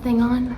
thing on?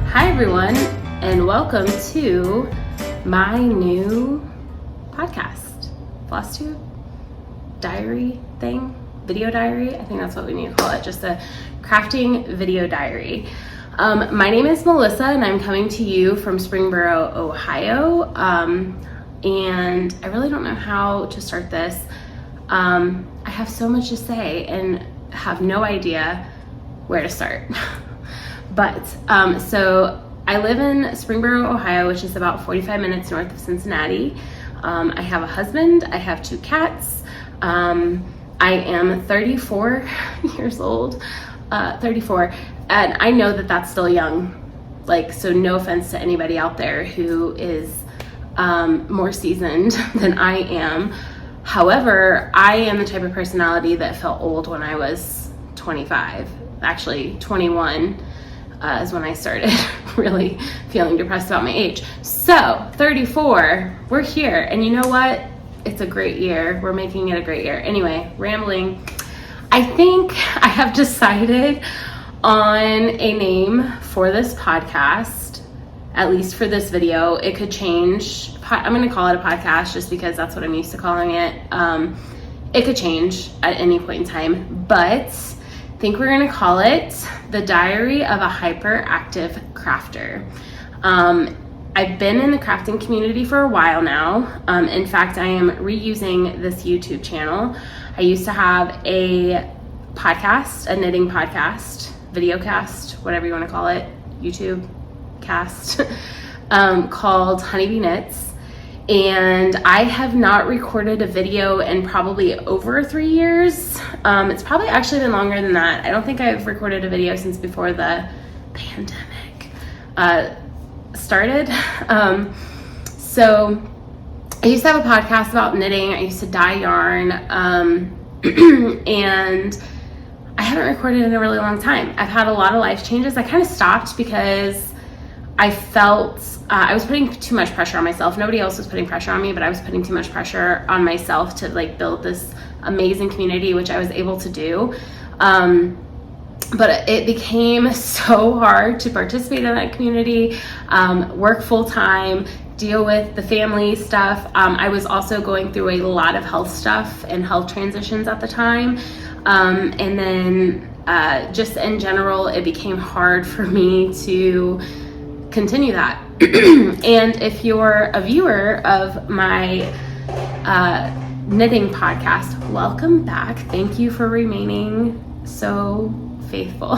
Hi everyone, and welcome to my new podcast, Flosstube diary thing, video diary. I think that's what we need to call it, just a crafting video diary. My name is Melissa, and I'm coming to you from Springboro, Ohio. And I really don't know how to start this. I have so much to say and have no idea where to start. But so I live in Springboro, Ohio, which is about 45 minutes north of Cincinnati. I have a husband, I have 2 cats. I am 34 years old, 34, and I know that that's still young. Like, so no offense to anybody out there who is more seasoned than I am. However, I am the type of personality that felt old when I was 25, actually 21. Is when I started really feeling depressed about my age. So 34, we're here, and you know what? It's a great year. We're making it a great year. Anyway, rambling. I think I have decided on a name for this podcast, at least for this video. It could change. I'm going to call it a podcast just because that's what I'm used to calling it. It could change at any point in time, but I think we're going to call it The Diary of a Hyperactive Crafter. I've been in the crafting community for a while now. In fact, I am reusing this YouTube channel. I used to have a podcast, a knitting podcast, video cast, whatever you want to call it, YouTube cast, called Honeybee Knits. And I have not recorded a video in probably over 3 years. It's probably actually been longer than that. I don't think I've recorded a video since before the pandemic started. So I used to have a podcast about knitting. I used to dye yarn, and I haven't recorded in a really long time. I've had a lot of life changes. I kind of stopped because I felt I was putting too much pressure on myself. Nobody else was putting pressure on me, but I was putting too much pressure on myself to like build this amazing community, which I was able to do. But it became so hard to participate in that community, work full time, deal with the family stuff. I was also going through a lot of health stuff and health transitions at the time. And then just in general, it became hard for me to continue that. And if you're a viewer of my knitting podcast, welcome back. Thank you for remaining so faithful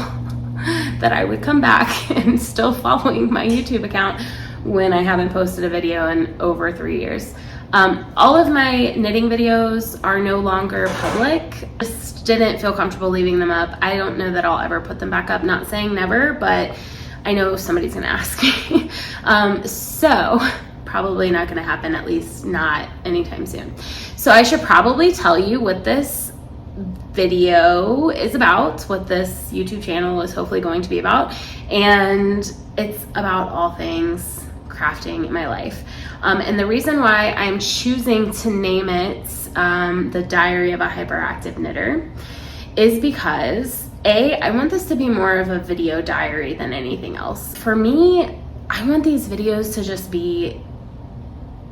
that I would come back and still following my YouTube account when I haven't posted a video in over 3 years. All of my knitting videos are no longer public. Just didn't feel comfortable leaving them up. I don't know that I'll ever put them back up. Not saying never, but I know somebody's gonna ask me. So probably not gonna happen, at least not anytime soon. So I should probably tell you what this video is about, what this YouTube channel is hopefully going to be about. And it's about all things crafting in my life. And the reason why I'm choosing to name it The Diary of a Hyperactive Knitter is because I want this to be more of a video diary than anything else. For me, I want these videos to just be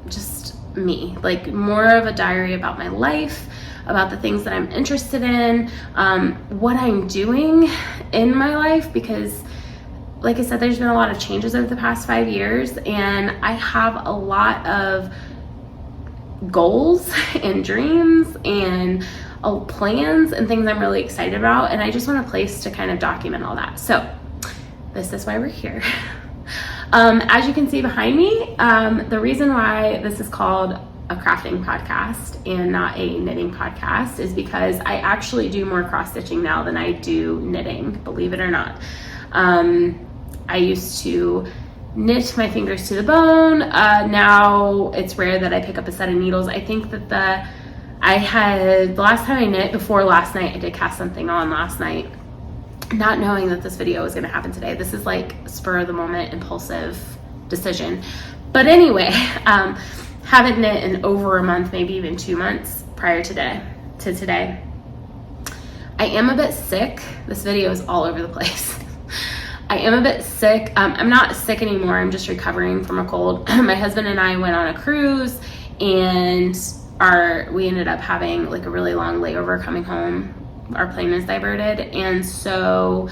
just me, like more of a diary about my life, about the things that I'm interested in, what I'm doing in my life, because like I said, there's been a lot of changes over the past 5 years, and I have a lot of goals and dreams and plans and things I'm really excited about, and I just want a place to kind of document all that. So this is why we're here. As you can see behind me, the reason why this is called a crafting podcast and not a knitting podcast is because I actually do more cross stitching now than I do knitting, believe it or not. I used to knit my fingers to the bone. Now it's rare that I pick up a set of needles. I think that the last time I knit before last night, I did cast something on last night, not knowing that this video was going to happen today. This is like spur of the moment, impulsive decision. But anyway, haven't knit in over a month, maybe even 2 months prior to today. I am a bit sick. This video is all over the place. I am a bit sick. I'm not sick anymore. I'm just recovering from a cold. My husband and I went on a cruise, and we ended up having like a really long layover coming home. Our plane was diverted, and so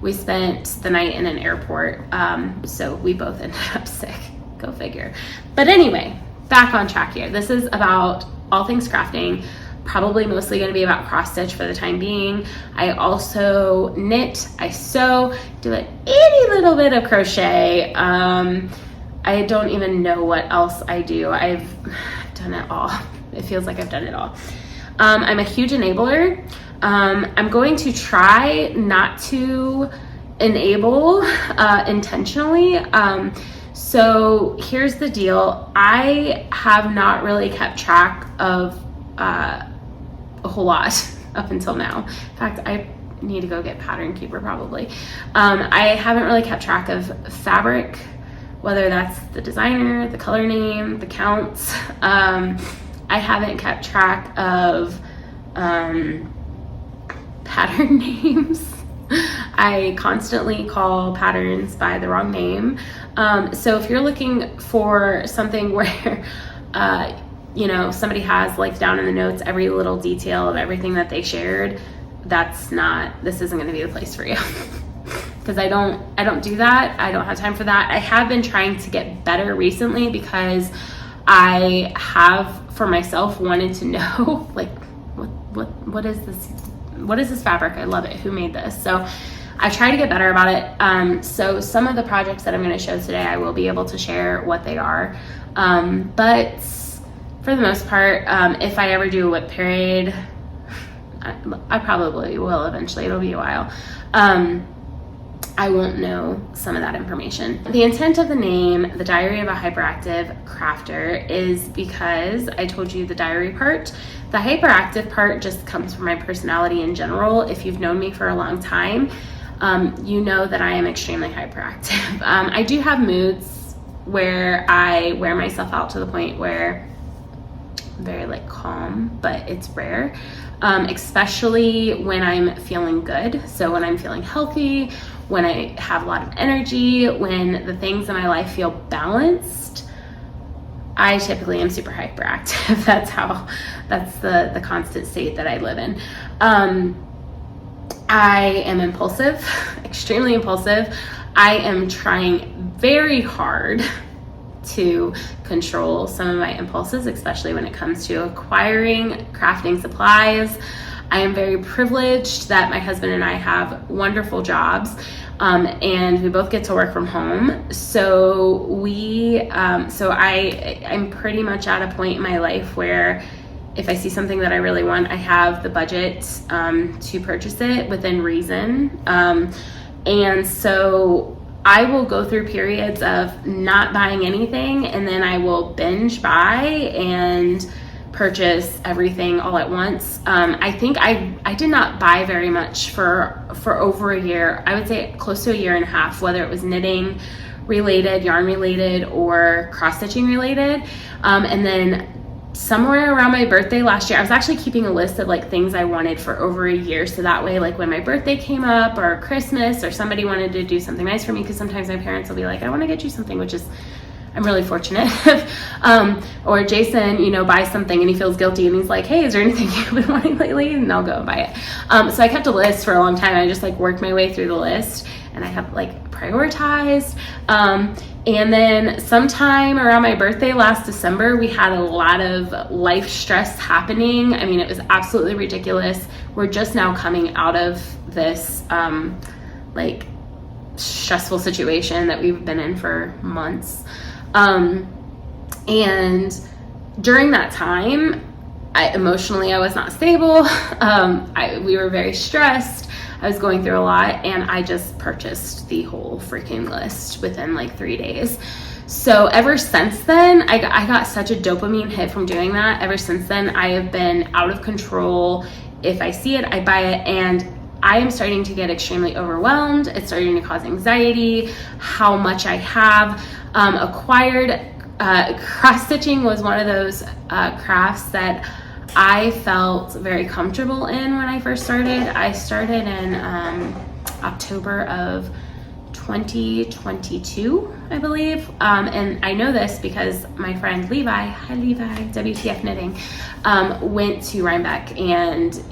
we spent the night in an airport. So we both ended up sick. Go figure. But anyway, back on track here. This is about all things crafting. Probably mostly going to be about cross stitch for the time being. I also knit, I sew, do an itty little bit of crochet. I don't even know what else I do. I've done it all. It feels like I've done it all. I'm a huge enabler. I'm going to try not to enable intentionally. So here's the deal. I have not really kept track of a whole lot up until now. In fact, I need to go get Pattern Keeper probably. I haven't really kept track of fabric, whether that's the designer, the color name, the counts. I haven't kept track of pattern names. I constantly call patterns by the wrong name. So if you're looking for something where somebody has like down in the notes every little detail of everything that they shared, this isn't going to be the place for you. Because I don't do that. I don't have time for that. I have been trying to get better recently because I have for myself wanted to know like what is this fabric? I love it. Who made this? So I try to get better about it. So some of the projects that I'm going to show today, I will be able to share what they are. But for the most part, if I ever do a whip parade, I probably will eventually. It'll be a while. I won't know some of that information. The intent of the name, The Diary of a Hyperactive Crafter, is because I told you the diary part. The hyperactive part just comes from my personality in general. If you've known me for a long time, you know that I am extremely hyperactive. I do have moods where I wear myself out to the point where I'm very like calm, but it's rare. Especially when I'm feeling good. So when I'm feeling healthy, when I have a lot of energy, when the things in my life feel balanced, I typically am super hyperactive. That's the constant state that I live in. I am impulsive, extremely impulsive. I am trying very hard to control some of my impulses, especially when it comes to acquiring crafting supplies. I am very privileged that my husband and I have wonderful jobs, and we both get to work from home. So I'm pretty much at a point in my life where if I see something that I really want, I have the budget to purchase it within reason. And so I will go through periods of not buying anything, and then I will binge buy and purchase everything all at once. I think I did not buy very much for over a year. I would say close to a year and a half, whether it was knitting related, yarn related, or cross stitching related. And then somewhere around my birthday last year, I was actually keeping a list of like things I wanted for over a year. So that way, like when my birthday came up or Christmas or somebody wanted to do something nice for me, because sometimes my parents will be like, I want to get you something, which is, I'm really fortunate. Or Jason, buys something and he feels guilty and he's like, hey, is there anything you've been wanting lately? And I'll go and buy it. So I kept a list for a long time. I just like worked my way through the list and I have like prioritized. And then sometime around my birthday last December, we had a lot of life stress happening. I mean, it was absolutely ridiculous. We're just now coming out of this like stressful situation that we've been in for months. And during that time, emotionally, I was not stable. We were very stressed. I was going through a lot, and I just purchased the whole freaking list within like 3 days. So ever since then, I got such a dopamine hit from doing that. Ever since then, I have been out of control. If I see it, I buy it, and I am starting to get extremely overwhelmed. It's starting to cause anxiety, how much I have acquired. Cross-stitching was one of those crafts that I felt very comfortable in when I first started. I started in October of 2022, I believe. And I know this because my friend Levi, hi Levi, WTF Knitting, went to Rhinebeck, and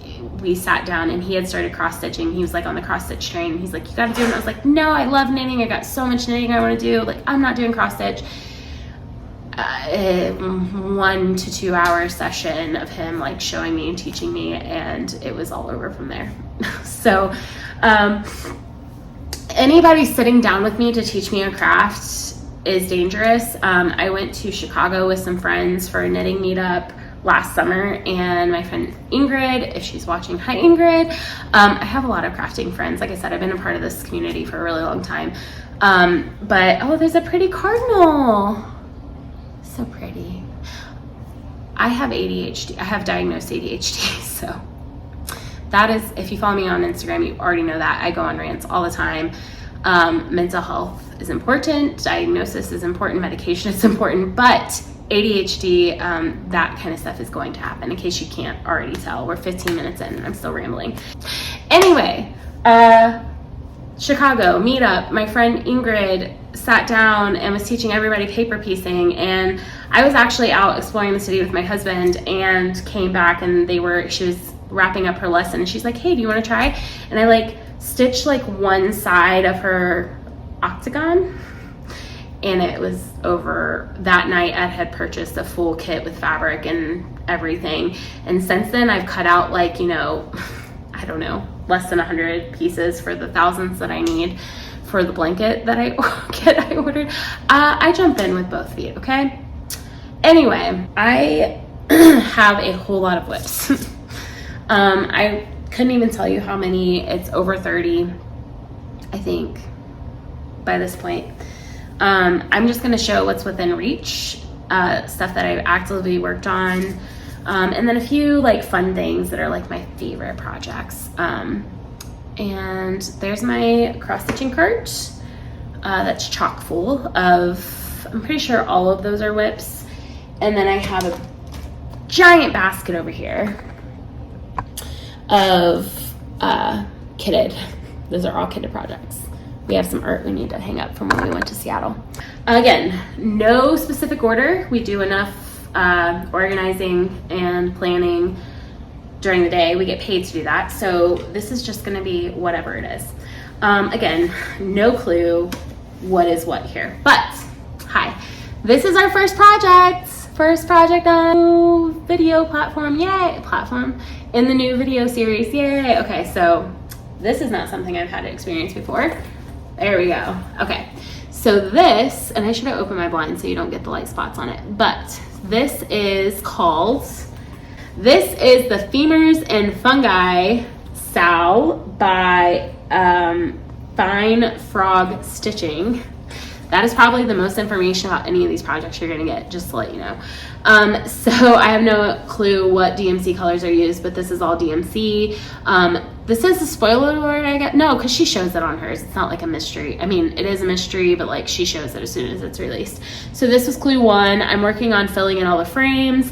we sat down, and he had started cross-stitching. He was like on the cross-stitch train. He's like, you gotta do it. And I was like, no, I love knitting. I got so much knitting I want to do. Like, I'm not doing cross-stitch. 1 to 2 hour session of him like showing me and teaching me, and it was all over from there. So anybody sitting down with me to teach me a craft is dangerous. I went to Chicago with some friends for a knitting meetup last summer, and my friend Ingrid, if she's watching, hi Ingrid. I have a lot of crafting friends. Like I said, I've been a part of this community for a really long time. But oh, there's a pretty cardinal. So pretty. I have ADHD. I have diagnosed ADHD. So that is, if you follow me on Instagram, you already know that. I go on rants all the time. Mental health is important. Diagnosis is important. Medication is important. But ADHD, that kind of stuff is going to happen, in case you can't already tell. We're 15 minutes in and I'm still rambling. Anyway, Chicago meetup, my friend Ingrid sat down and was teaching everybody paper piecing, and I was actually out exploring the city with my husband, and came back, and she was wrapping up her lesson, and she's like, hey, do you want to try? And I like stitched like one side of her octagon, and it was over. That night I had purchased a full kit with fabric and everything, and since then I've cut out like, you know, I don't know, less than 100 pieces for the thousands that I need for the blanket that I ordered. I jump in with both feet, okay? Anyway, I have a whole lot of whips. I couldn't even tell you how many. It's over 30, I think, by this point. I'm just gonna show what's within reach, stuff that I've actively worked on, and then a few like fun things that are like my favorite projects. And there's my cross-stitching cart that's chock full of, I'm pretty sure all of those are whips. And then I have a giant basket over here of kitted. Those are all kitted projects. We have some art we need to hang up from when we went to Seattle. Again, no specific order. We do enough organizing and planning during the day. We get paid to do that. So this is just gonna be whatever it is. Again, no clue what is what here, but hi, this is our first project on video platform. Yay, platform in the new video series. Yay. Okay, so this is not something I've had to experience before. There we go. Okay, so this, and I should have opened my blind so you don't get the light spots on it, but this is the Femurs and Fungi SAL by Fine Frog Stitching. That is probably the most information about any of these projects you're gonna get, just to let you know. So I have no clue what DMC colors are used, but this is all DMC. This is a spoiler alert, I guess. No, because she shows it on hers. It's not like a mystery. I mean, it is a mystery, but like she shows it as soon as it's released. So this was clue 1. I'm working on filling in all the frames.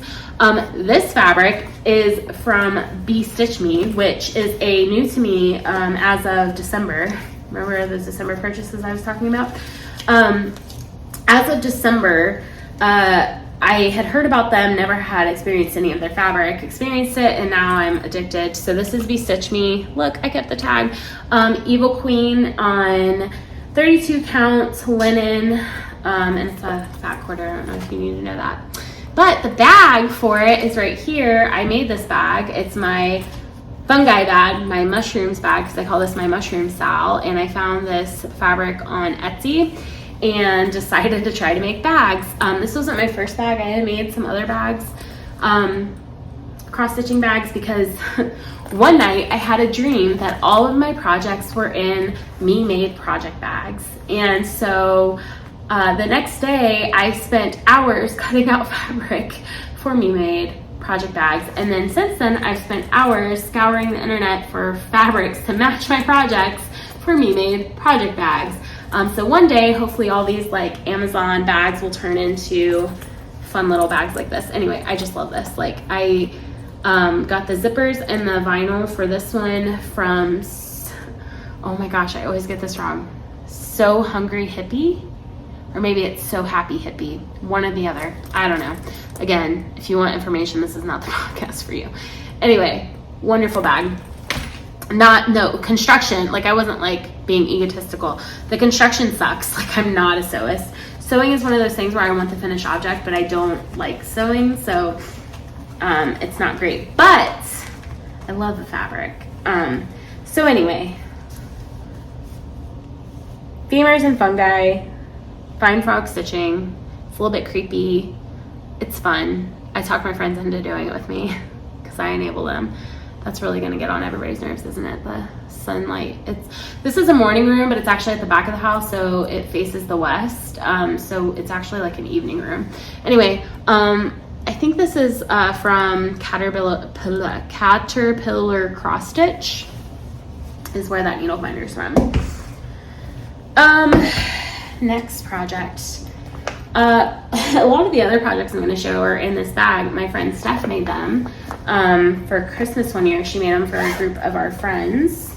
This fabric is from Be Stitch Me, which is a new to me as of December. Remember those December purchases I was talking about? As of December, I had heard about them, never had experienced any of their fabric, experienced it, and now I'm addicted. So this is Be Stitch Me. Look, I kept the tag. Evil Queen on 32 count linen, and it's a fat quarter. I don't know if you need to know that. But the bag for it is right here. I made this bag. It's my fungi bag, my mushrooms bag, because I call this my mushroom SAL, and I found this fabric on Etsy. and decided to try to make bags. This wasn't my first bag. I had made some other bags, cross-stitching bags, because one night I had a dream that all of my projects were in me-made project bags. And so the next day I spent hours cutting out fabric for me-made project bags. And then since then I've spent hours scouring the internet for fabrics to match my projects for me-made project bags. So one day, hopefully all these like Amazon bags will turn into fun little bags like this. Anyway, I just love this. Like I got the zippers and the vinyl for this one from, oh my gosh, I always get this wrong. So Hungry Hippie, or maybe it's So Happy Hippie, one or the other. I don't know. Again, if you want information, this is not the podcast for you. Anyway, wonderful bag. No, construction, like I wasn't like being egotistical. The construction sucks. Like I'm not a sewist. Sewing is one of those things where I want the finished object, but I don't like sewing, so it's not great. But I love the fabric. So anyway, femurs and fungi, fine frog stitching. It's a little bit creepy. It's fun. I talk my friends into doing it with me because I enable them. That's really gonna get on everybody's nerves, isn't it? The sunlight. This is a morning room, but it's actually at the back of the house, so it faces the west. So it's actually like an evening room. Anyway, I think this is from Caterpillar Cross Stitch is where that needle finder's from. Next project. A lot of the other projects I'm going to show are in this bag. My friend Steph made them for Christmas one year. She made them for a group of our friends,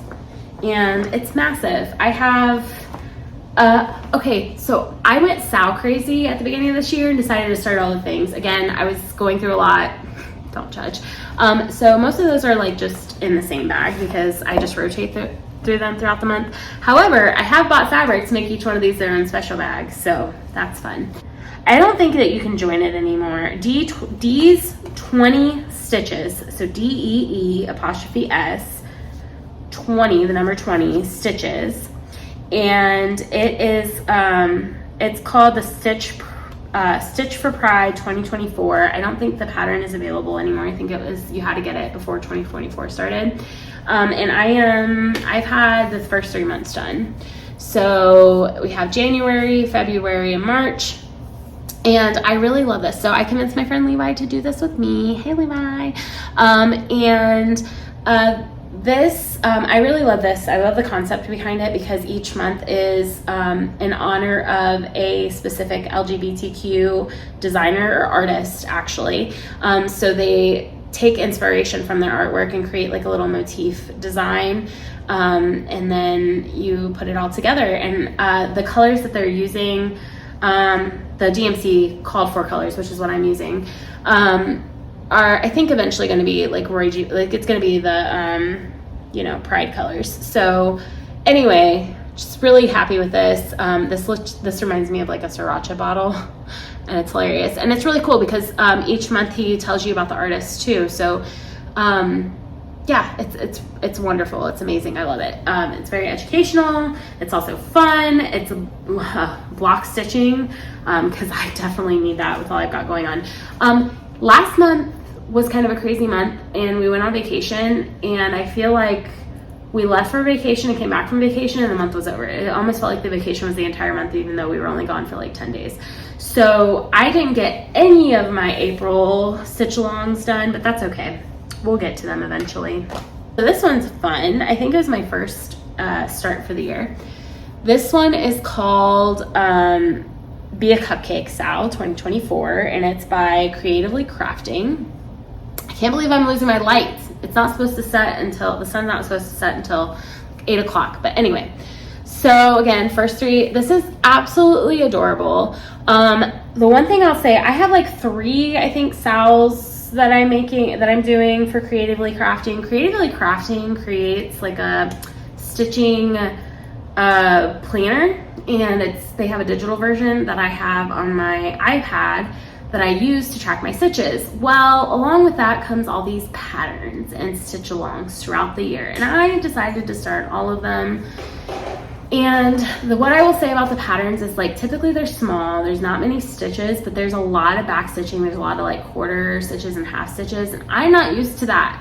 and it's massive. I have, okay, so I went SAL crazy at the beginning of this year and decided to start all the things. Again, I was going through a lot. Don't judge. So most of those are like just in the same bag because I just rotate through them throughout the month. However, I have bought fabric to make each one of these their own special bags, so that's fun. I don't think that you can join it anymore. D's 20 stitches, so DEE'(S) 20, the number 20 stitches, and it is it's called the Stitch for Pride 2024. I don't think the pattern is available anymore. I think it was, you had to get it before 2024 started. And I've had the first 3 months done. So we have January, February, and March. And I really love this. So I convinced my friend Levi to do this with me. Hey, Levi. I really love this. I love the concept behind it because each month is in honor of a specific LGBTQ designer or artist, actually. So they take inspiration from their artwork and create like a little motif design, and then you put it all together. And the colors that they're using, the DMC called for colors, which is what I'm using, are I think eventually going to be like Roy G, like it's going to be the Pride colors. So anyway, just really happy with this. This reminds me of like a sriracha bottle, and it's hilarious, and it's really cool because each month he tells you about the artist too. So yeah, it's wonderful. It's amazing. I love it. It's very educational. It's also fun. It's block stitching because I definitely need that with all I've got going on. Last month was kind of a crazy month, and we went on vacation, and I feel like we left for vacation and came back from vacation and the month was over. It almost felt like the vacation was the entire month, even though we were only gone for like 10 days. So I didn't get any of my April stitch-alongs done, but that's okay. We'll get to them eventually. So this one's fun. I think it was my first start for the year. This one is called Be a Cupcake SAL 2024, and it's by Creatively Crafting. I can't believe I'm losing my lights. It's not supposed to set until, the sun's not supposed to set until 8 o'clock. But anyway, so again, first 3, this is absolutely adorable. The one thing I'll say, I have like 3, I think, SALs that I'm doing for Creatively Crafting. Creatively Crafting creates like a stitching planner, and they have a digital version that I have on my iPad that I use to track my stitches. Well, along with that comes all these patterns and stitch alongs throughout the year. And I decided to start all of them And what I will say about the patterns is like typically they're small, there's not many stitches, but there's a lot of back stitching, there's a lot of like quarter stitches and half stitches, and I'm not used to that.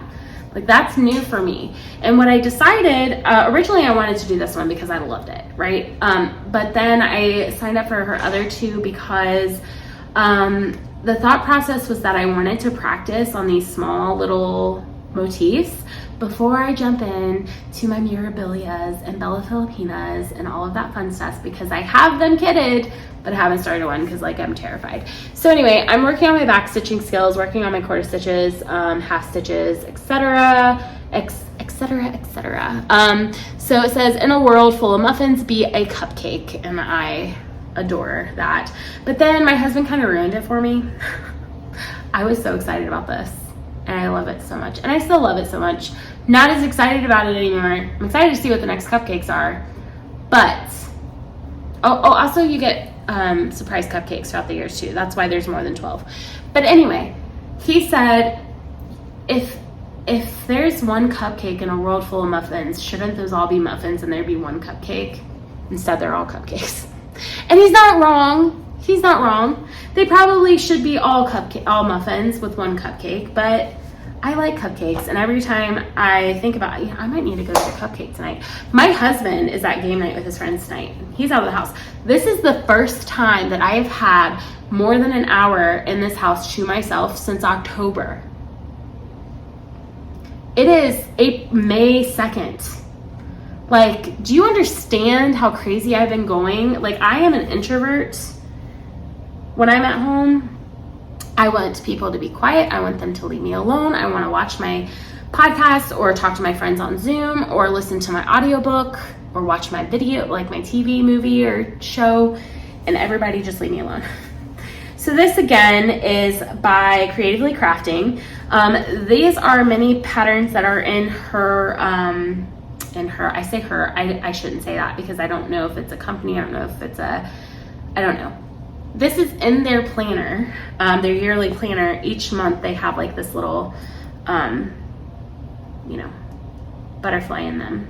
Like that's new for me. And what I decided, originally I wanted to do this one because I loved it, right? But then I signed up for her other two because the thought process was that I wanted to practice on these small little motifs before I jump in to my Mirabilias and Bella Filipinas and all of that fun stuff, because I have them kitted, but I haven't started one because like I'm terrified. So anyway, I'm working on my back stitching skills, working on my quarter stitches, half stitches, etc. So it says, in a world full of muffins, be a cupcake, and I adore that. But then my husband kind of ruined it for me. I was so excited about this, and I love it so much, and I still love it so much. Not as excited about it anymore. I'm excited to see what the next cupcakes are, but also you get surprise cupcakes throughout the years too. That's why there's more than 12. But anyway, he said, if there's one cupcake in a world full of muffins, shouldn't those all be muffins and there be one cupcake? Instead, they're all cupcakes. And he's not wrong. He's not wrong. They probably should be all muffins with one cupcake, but I like cupcakes, and every time I think about, I might need to go get a cupcake tonight. My husband is at game night with his friends tonight. He's out of the house. This is the first time that I have had more than an hour in this house to myself since October. It is May 2nd. Like, do you understand how crazy I've been going? Like, I am an introvert. When I'm at home, I want people to be quiet. I want them to leave me alone. I want to watch my podcast or talk to my friends on Zoom or listen to my audiobook or watch my video, like my TV, movie, or show, and everybody just leave me alone. So this again is by Creatively Crafting. These are many patterns that are in her, I say her, I shouldn't say that because I don't know if it's a company, I don't know if it's I don't know. This is in their planner, their yearly planner. Each month they have like this little, butterfly in them.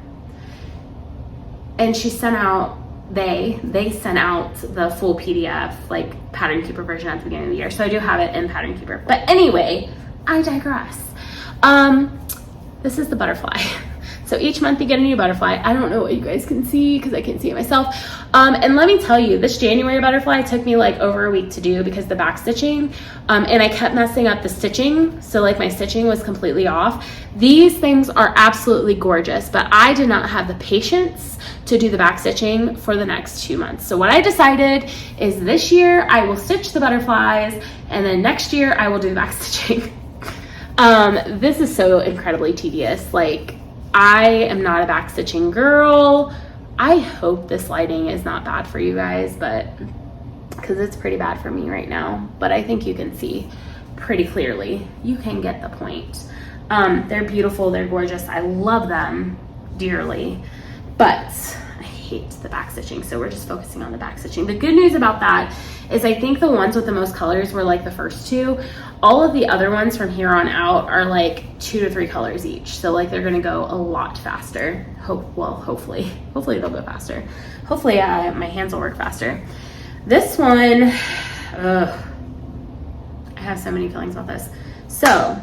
And she sent out, they sent out the full PDF, like Pattern Keeper version at the beginning of the year. So I do have it in Pattern Keeper. But anyway, I digress. This is the butterfly. So each month you get a new butterfly. I don't know what you guys can see because I can't see it myself. And let me tell you, this January butterfly took me like over a week to do because the back stitching, and I kept messing up the stitching. So like my stitching was completely off. These things are absolutely gorgeous, but I did not have the patience to do the back stitching for the next 2 months. So what I decided is this year I will stitch the butterflies, and then next year I will do the back stitching. This is so incredibly tedious. Like, I am not a back stitching girl. I hope this lighting is not bad for you guys, but because it's pretty bad for me right now, but I think you can see pretty clearly. You can get the point. They're beautiful, they're gorgeous. I love them dearly, but I hate the back stitching. So we're just focusing on the back stitching. The good news about that is I think the ones with the most colors were like the first two. All of the other ones from here on out are like 2 to 3 colors each. So like they're gonna go a lot faster. Hopefully they'll go faster. Hopefully my hands will work faster. This one, I have so many feelings about this. So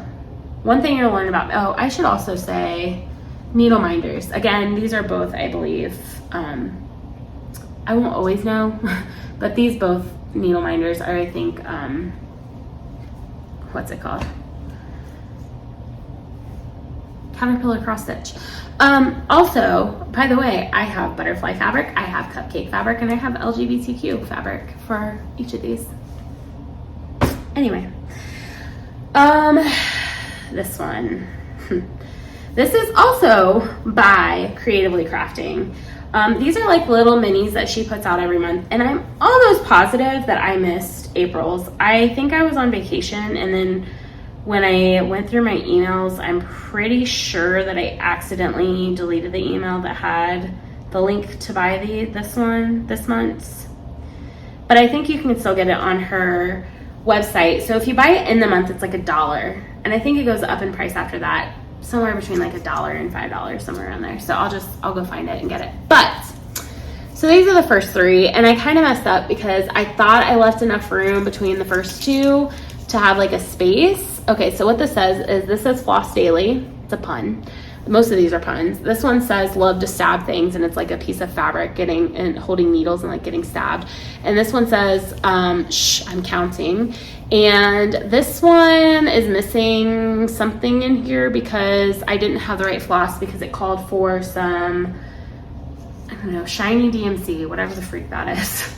one thing you'll learn about, I should also say needle minders. Again, these are both, I believe, I won't always know, but these both needle minders are, I think, what's it called? Caterpillar cross stitch. Also, by the way, I have butterfly fabric, I have cupcake fabric, and I have LGBTQ fabric for each of these. Anyway, this one. This is also by Creatively Crafting. These are like little minis that she puts out every month, and I'm almost positive that I missed April's. I think I was on vacation, and then when I went through my emails, I'm pretty sure that I accidentally deleted the email that had the link to buy this month. But I think you can still get it on her website. So if you buy it in the month, it's like $1, and I think it goes up in price after that, somewhere between like $1 and $5, somewhere around there. So I'll go find it and get it. But So these are the first 3, and I kind of messed up because I thought I left enough room between the first 2 to have like a space. Okay, so what this says is, this says floss daily. It's a pun. Most of these are puns. This one says love to stab things, and it's like a piece of fabric getting and holding needles and like getting stabbed. And this one says shh, I'm counting. And this one is missing something in here because I didn't have the right floss, because it called for some, I don't know, shiny DMC, whatever the freak that is.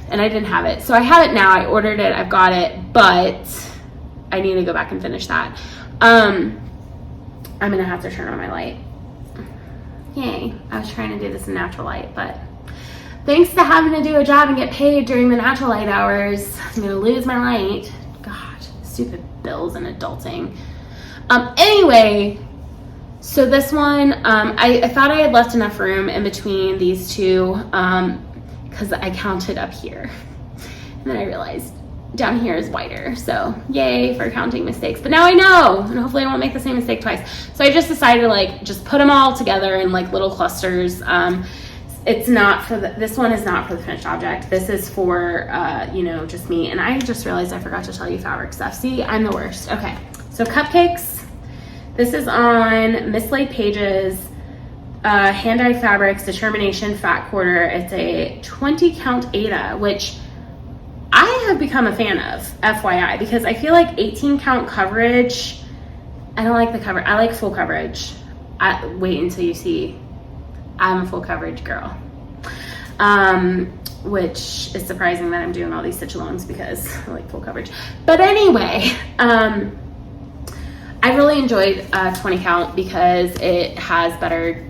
And I didn't have it. So I have it now. I ordered it. I've got it, but I need to go back and finish that. I'm gonna have to turn on my light. Yay, I was trying to do this in natural light, but thanks to having to do a job and get paid during the natural light hours, I'm gonna lose my light. God, stupid bills and adulting. Anyway, so this one, I thought I had left enough room in between these 2 because I counted up here. And then I realized down here is wider, so yay for counting mistakes. But now I know, and hopefully I won't make the same mistake twice. So I just decided to like just put them all together in like little clusters. It's not for this one is not for the finished object. This is for you know, just me. And I just realized I forgot to tell you fabric stuff. See, I'm the worst. Okay, so Cupcakes. This is on Mislaid Pages, hand-dyed fabrics, determination, fat quarter. It's a 20 count Aida, which I have become a fan of, FYI, because I feel like 18 count coverage, I don't like the cover. I like full coverage. Wait until you see, I'm a full coverage girl. Which is surprising that I'm doing all these stitch-alongs because I like full coverage. But anyway, I really enjoyed 20 count because it has better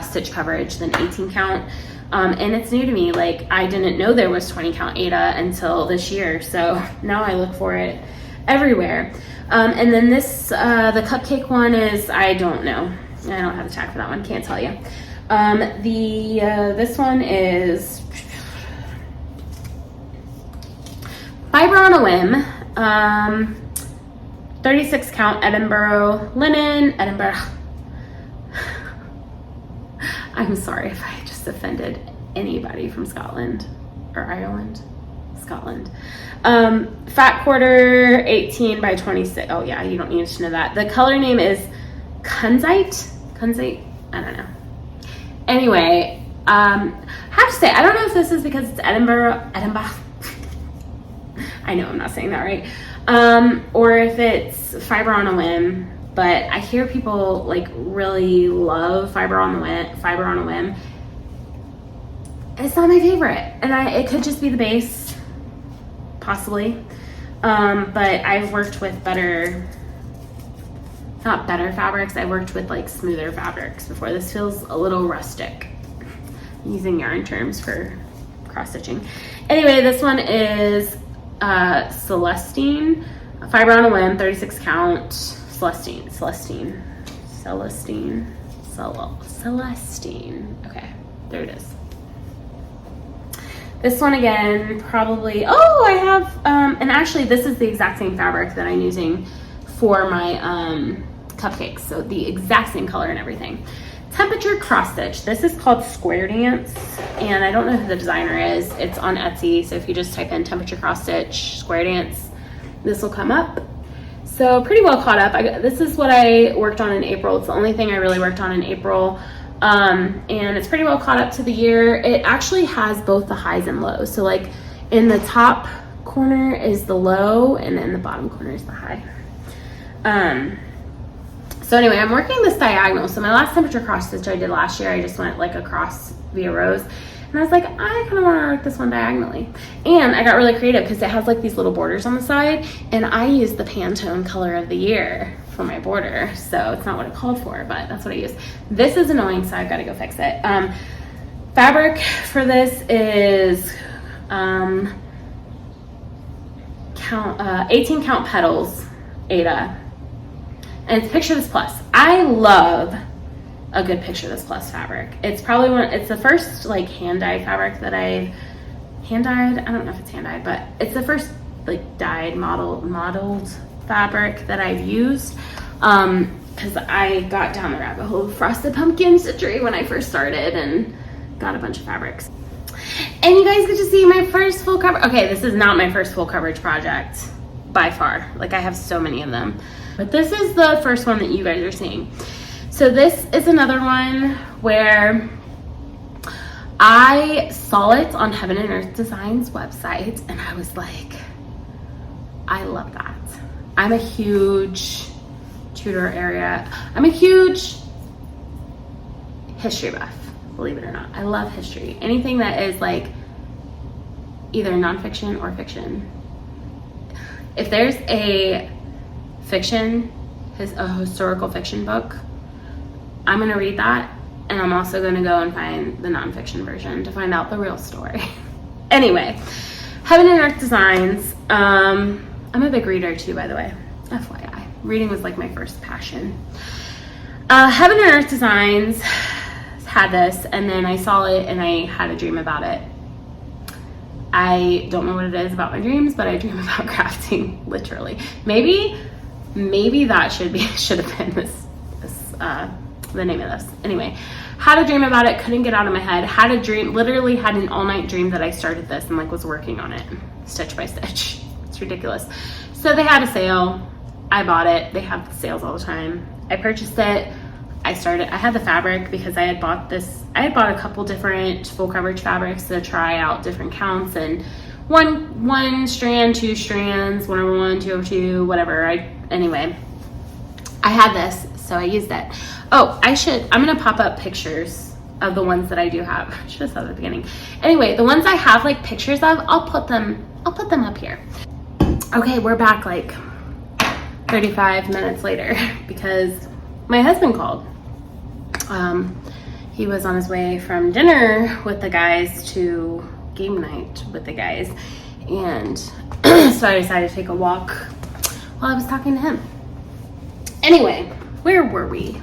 stitch coverage than 18 count. And it's new to me. Like, I didn't know there was 20 count Aida until this year, so now I look for it everywhere. And then this, the Cupcake one is, I don't know. I don't have the tag for that one, can't tell you. This one is Fiber on a Whim, 36 count Edinburgh linen, Edinburgh. I'm sorry if I just offended anybody from Scotland or Ireland. Scotland. Fat quarter, 18 by 26. Oh yeah, you don't need to know that. The color name is Kunzite? Kunzite? I don't know. Anyway, I have to say, I don't know if this is because it's Edinburgh. I know I'm not saying that right. Or if it's Fiber on a Whim. But I hear people like really love Fiber on a Whim. It's not my favorite, and it could just be the base, possibly. But I've worked with not better fabrics. I worked with like smoother fabrics before. This feels a little rustic, using yarn terms for cross stitching. Anyway, this one is Celestine, Fiber on a Whim, 36 count. Celestine. Okay, there it is. This one again, probably, oh, I have, and actually this is the exact same fabric that I'm using for my cupcakes. So the exact same color and everything. Temperature cross stitch. This is called Square Dance, and I don't know who the designer is. It's on Etsy, so if you just type in temperature cross stitch, Square Dance, this will come up. So pretty well caught up. This is what I worked on in April. It's the only thing I really worked on in April. And it's pretty well caught up to the year. It actually has both the highs and lows. So like in the top corner is the low, and then the bottom corner is the high. So anyway, I'm working this diagonal. So my last temperature cross stitch I did last year, I just went like across via rows. And I was like, I kind of want to work this one diagonally. And I got really creative because it has like these little borders on the side. And I used the Pantone color of the year for my border. So it's not what it called for, but that's what I used. This is annoying, so I've got to go fix it. Fabric for this is 18 count petals, Aida. And it's Picture This Plus. I love a good Picture This Plus fabric. It's probably it's the first like hand-dyed fabric that I've hand-dyed. I don't know if it's hand-dyed, but it's the first like dyed modeled fabric that I've used. Because I got down the rabbit hole of frosted pumpkin stitchery when I first started and got a bunch of fabrics. And you guys get to see my first full cover. Okay, this is not my first full coverage project by far. Like, I have so many of them. But this is the first one that you guys are seeing. So this is another one where I saw it on Heaven and Earth Design's website and I was like, I love that. I'm a huge Tudor area. I'm a huge history buff, believe it or not. I love history. Anything that is like either nonfiction or fiction. If there's a fiction, a historical fiction book, I'm gonna read that, and I'm also gonna go and find the nonfiction version to find out the real story. Anyway, Heaven and Earth Designs. I'm a big reader too, by the way, FYI. Reading was like my first passion. Heaven and Earth Designs had this, and then I saw it and I had a dream about it. I don't know what it is about my dreams, but I dream about crafting, literally. Maybe that should have been this the name of this. Anyway, had a dream about it, couldn't get out of my head. Had a dream, literally had an all-night dream that I started this and like was working on it stitch by stitch. It's ridiculous. So they had a sale. I bought it. They have sales all the time. I purchased it. I had the fabric because I had bought a couple different full coverage fabrics to try out different counts, and one strand, 2 strands, 1/1, 2/2, whatever. Anyway, I had this, so I used it. Oh, I'm gonna pop up pictures of the ones that I do have. I should have said at the beginning. Anyway, the ones I have like pictures of, I'll put them up here. Okay, we're back like 35 minutes later because my husband called. He was on his way from dinner with the guys to game night with the guys, and so I decided to take a walk while I was talking to him. Anyway, where were we?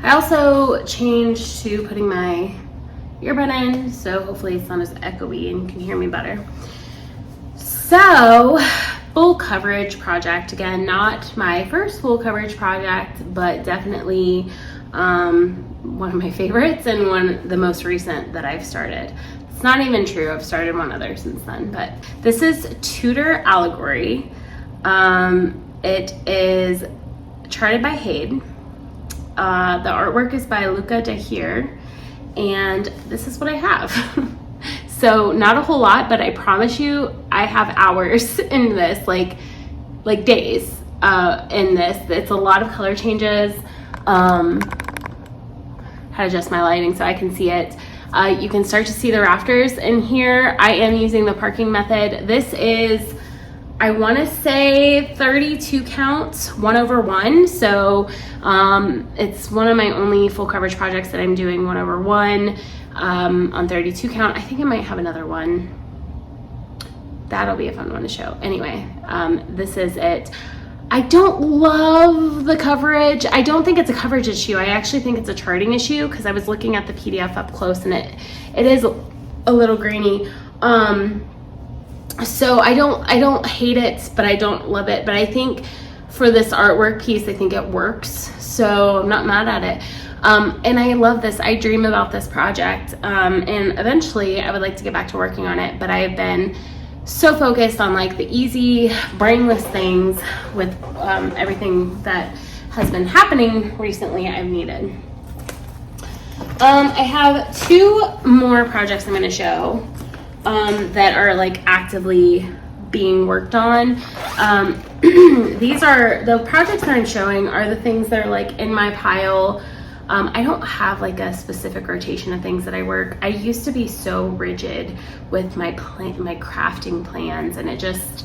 I also changed to putting my earbud in, so hopefully it's not as echoey and you can hear me better. So, full coverage project. Again, not my first full coverage project, but definitely one of my favorites and the most recent that I've started. It's not even true. I've started one other since then, but this is Tudor Allegory. It is charted by Hayde. The artwork is by Luca de Heer, and this is what I have. So not a whole lot, but I promise you I have hours in this, like days in this. It's a lot of color changes. How to adjust my lighting so I can see it. You can start to see the rafters in here. I am using the parking method. This is, I want to say 32 counts, 1/1. So it's one of my only full coverage projects that I'm doing 1/1 on 32 count. I think I might have another one. That'll be a fun one to show. Anyway, this is it. I don't love the coverage. I don't think it's a coverage issue. I actually think it's a charting issue because I was looking at the PDF up close and it is a little grainy. So I don't hate it, but I don't love it. But I think for this artwork piece, I think it works. So I'm not mad at it. And I love this. I dream about this project. And eventually I would like to get back to working on it, but I have been so focused on like the easy, brainless things with everything that has been happening recently I've needed. I have 2 more projects I'm going to show that are like actively being worked on. These are the projects that I'm showing are the things that are like in my pile. I don't have like a specific rotation of things that I work. I used to be so rigid with my crafting plans, and it just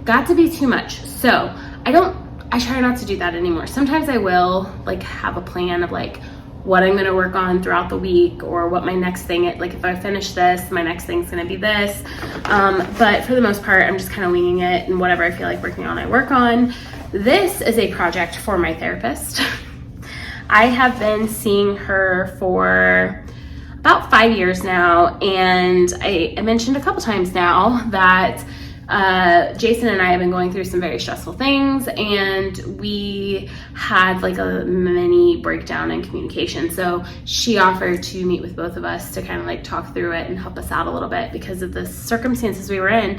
got to be too much. So I try not to do that anymore. Sometimes I will like have a plan of like what I'm gonna work on throughout the week, or what my next thing, like if I finish this, my next thing's gonna be this. But for the most part, I'm just kind of winging it, and whatever I feel like working on, I work on. This is a project for my therapist. I have been seeing her for about 5 years now, and I mentioned a couple times now that Jason and I have been going through some very stressful things, and we had like a mini breakdown in communication. So she offered to meet with both of us to kind of like talk through it and help us out a little bit because of the circumstances we were in.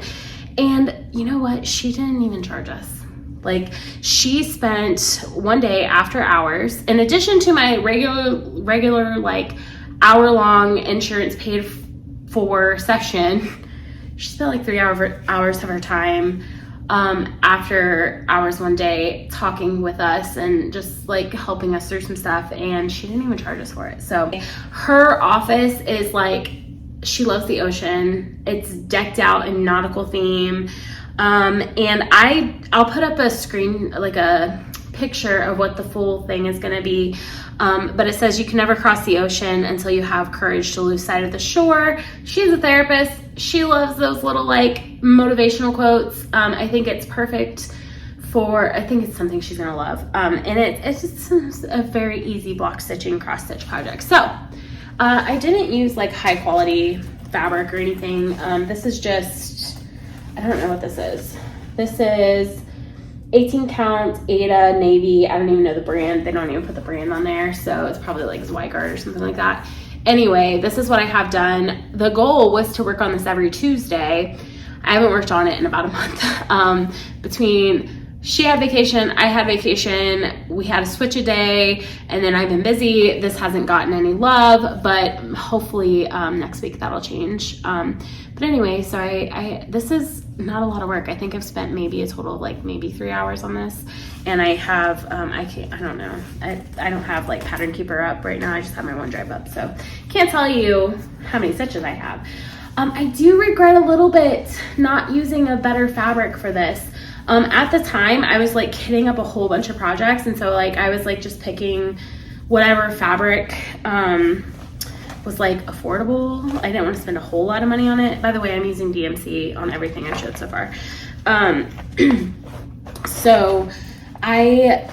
And you know what? She didn't even charge us. Like, she spent one day after hours, in addition to my regular like hour-long insurance paid for session. She spent like 3 hours of her time after hours one day talking with us and just like helping us through some stuff, and she didn't even charge us for it. So her office is like, she loves the ocean. It's decked out in nautical theme. And I'll put up a screen, like a picture of what the full thing is going to be. But it says you can never cross the ocean until you have courage to lose sight of the shore. She's a therapist. She loves those little like motivational quotes. I think it's perfect I think it's something she's going to love. And it's just a very easy block stitching cross stitch project. So, I didn't use like high quality fabric or anything. This is just, I don't know what this is. This is 18 count Ada Navy. I don't even know the brand. They don't even put the brand on there. So it's probably like Zweigart or something like that. Anyway, this is what I have done. The goal was to work on this every Tuesday. I haven't worked on it in about a month. Between she had vacation, I had vacation, we had to switch a day, and then I've been busy. This hasn't gotten any love, but hopefully next week that'll change. But anyway, so this is not a lot of work. I think I've spent maybe a total of like maybe 3 hours on this, and I have I don't know, I don't have like Pattern Keeper up right now. I just have my OneDrive up, so can't tell you how many stitches I have. I do regret a little bit not using a better fabric for this. At the time, I was like kitting up a whole bunch of projects, and so like I was like just picking whatever fabric was like affordable. I didn't want to spend a whole lot of money on it. By the way, I'm using DMC on everything I've showed so far. So I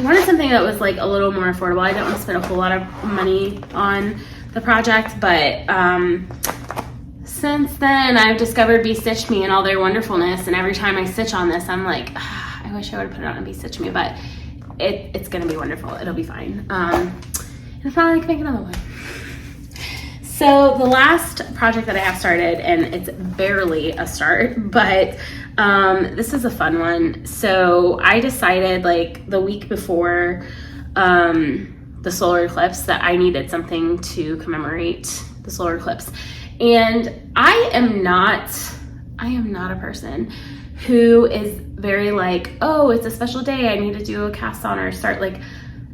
wanted something that was like a little more affordable. I didn't want to spend a whole lot of money on the project, but since then I've discovered Be Stitch Me and all their wonderfulness, and every time I stitch on this I'm like, I wish I would have put it on Be Stitch Me, but it's gonna be wonderful. It'll be fine. And if not, I can make another one. So the last project that I have started, and it's barely a start, but this is a fun one. So I decided like the week before the solar eclipse that I needed something to commemorate the solar eclipse. And I am not a person who is very like, oh, it's a special day, I need to do a cast on or start. Like,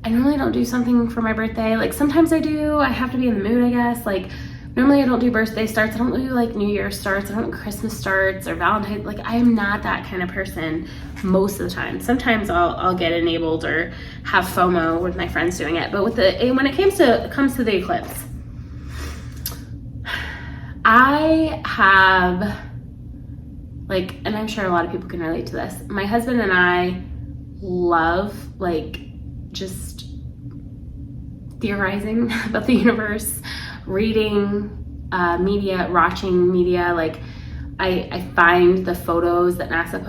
I normally don't do something for my birthday. Like sometimes I do, I have to be in the mood, I guess. Like normally I don't do birthday starts, I don't do like New Year starts, I don't do Christmas starts or Valentine's. Like I am not that kind of person most of the time. Sometimes I'll get enabled or have FOMO with my friends doing it. But when it comes to the eclipse, I have like, and I'm sure a lot of people can relate to this, my husband and I love like just theorizing about the universe, reading media, watching media. Like I find the photos that NASA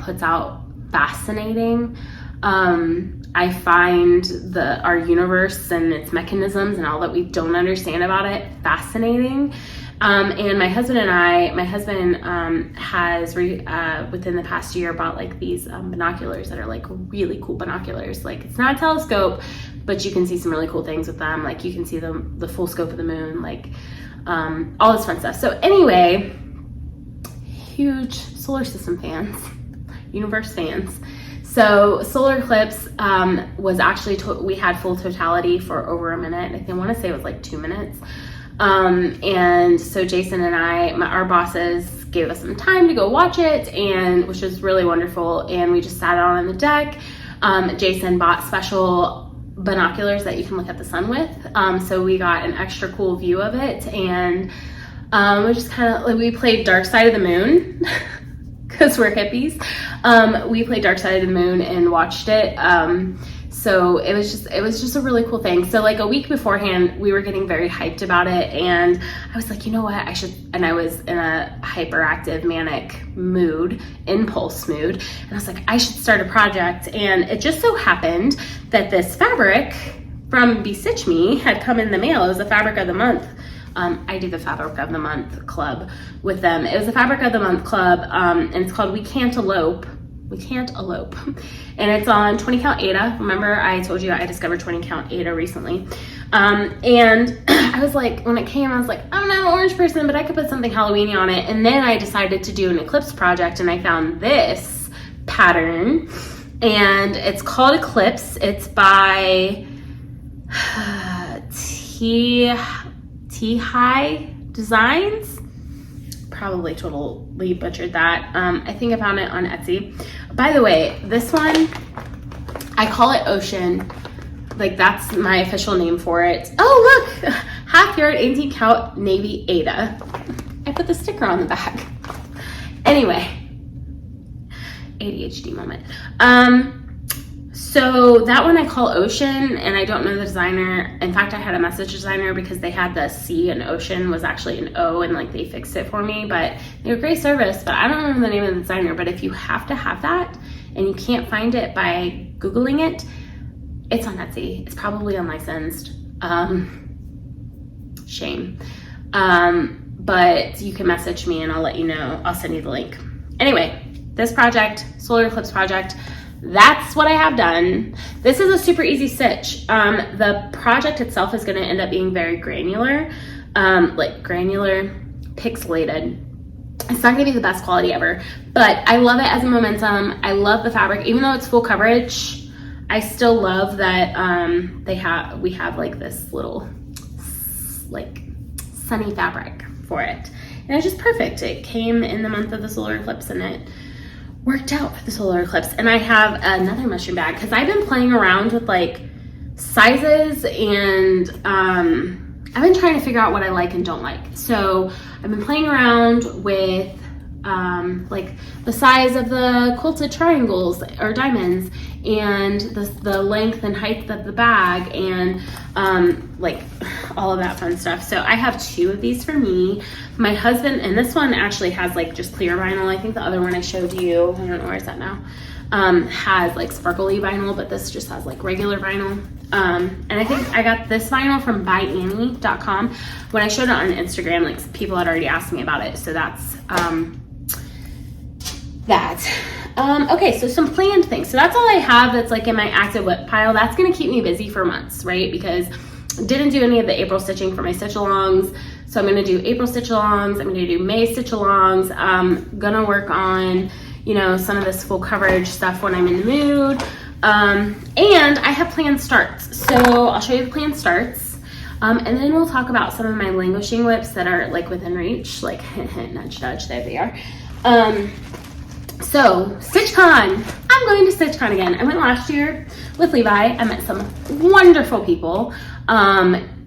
puts out fascinating. I find our universe and its mechanisms and all that we don't understand about it fascinating. And my husband has within the past year bought like these binoculars that are like really cool binoculars. Like it's not a telescope, but you can see some really cool things with them. Like you can see the full scope of the moon, like all this fun stuff. So anyway, huge solar system fans, universe fans. So solar eclipse was actually, we had full totality for over a minute. I want to say it was like 2 minutes. And so Jason and our bosses gave us some time to go watch it, and which was really wonderful. And we just sat out on the deck. Jason bought special binoculars that you can look at the sun with. So we got an extra cool view of it, and we just kind of like, we played Dark Side of the Moon because we're hippies. We played Dark Side of the Moon and watched it. So it was just a really cool thing. So like a week beforehand, we were getting very hyped about it, and I was like, you know what, I should, and I was in a hyperactive manic mood, impulse mood, and I was like, I should start a project. And it just so happened that this fabric from Bestitch Me had come in the mail. It was a fabric of the month. I do the fabric of the month club with them. It was a fabric of the month club, and it's called We Can't Elope. We Can't Elope. And it's on 20 count Aida. Remember I told you I discovered 20 count Aida recently. And I was like, when it came, I was like, I'm not an orange person, but I could put something Halloweeny on it. And then I decided to do an Eclipse project, and I found this pattern, and it's called Eclipse. It's by High Designs. Probably totally butchered that. I think I found it on Etsy. By the way, this one, I call it Ocean. Like, that's my official name for it. Oh, look, half yard 18 count navy Aida. I put the sticker on the back. Anyway, ADHD moment. So that one I call Ocean, and I don't know the designer. In fact, I had a message designer because they had the C and Ocean was actually an O, and like they fixed it for me, but they were great service, but I don't remember the name of the designer. But if you have to have that and you can't find it by Googling it, it's on Etsy. It's probably unlicensed. Shame. But you can message me and I'll let you know. I'll send you the link. Anyway, this project, Solar Eclipse project, that's what I have done. This is a super easy stitch. The project itself is going to end up being very granular, like granular, pixelated. It's not going to be the best quality ever, but I love it as a momentum. I love the fabric, even though it's full coverage. I still love that we have like this little like sunny fabric for it, and it's just perfect. It came in the month of the solar eclipse, and it worked out for the solar eclipse. And I have another mushroom bag because I've been playing around with like sizes, and I've been trying to figure out what I like and don't like. So I've been playing around with like the size of the quilted triangles or diamonds, and the length and height of the bag, and like all of that fun stuff. So I have 2 of these for me. My husband, and this one actually has like just clear vinyl. I think the other one I showed you, I don't know where it's at now, has like sparkly vinyl, but this just has like regular vinyl. And I think I got this vinyl from byannie.com. When I showed it on Instagram, like people had already asked me about it. So that's that. Okay, so some planned things. So that's all I have that's like in my active whip pile. That's gonna keep me busy for months, right? Because I didn't do any of the April stitching for my stitch-alongs. So I'm gonna do April stitch-alongs, I'm gonna do May stitch-alongs. I'm gonna work on, you know, some of this full coverage stuff when I'm in the mood. And I have planned starts. So I'll show you the planned starts. And then we'll talk about some of my languishing whips that are like within reach, like nudge, nudge, there they are. So StitchCon, I'm going to StitchCon again. I went last year with Levi. I met some wonderful people.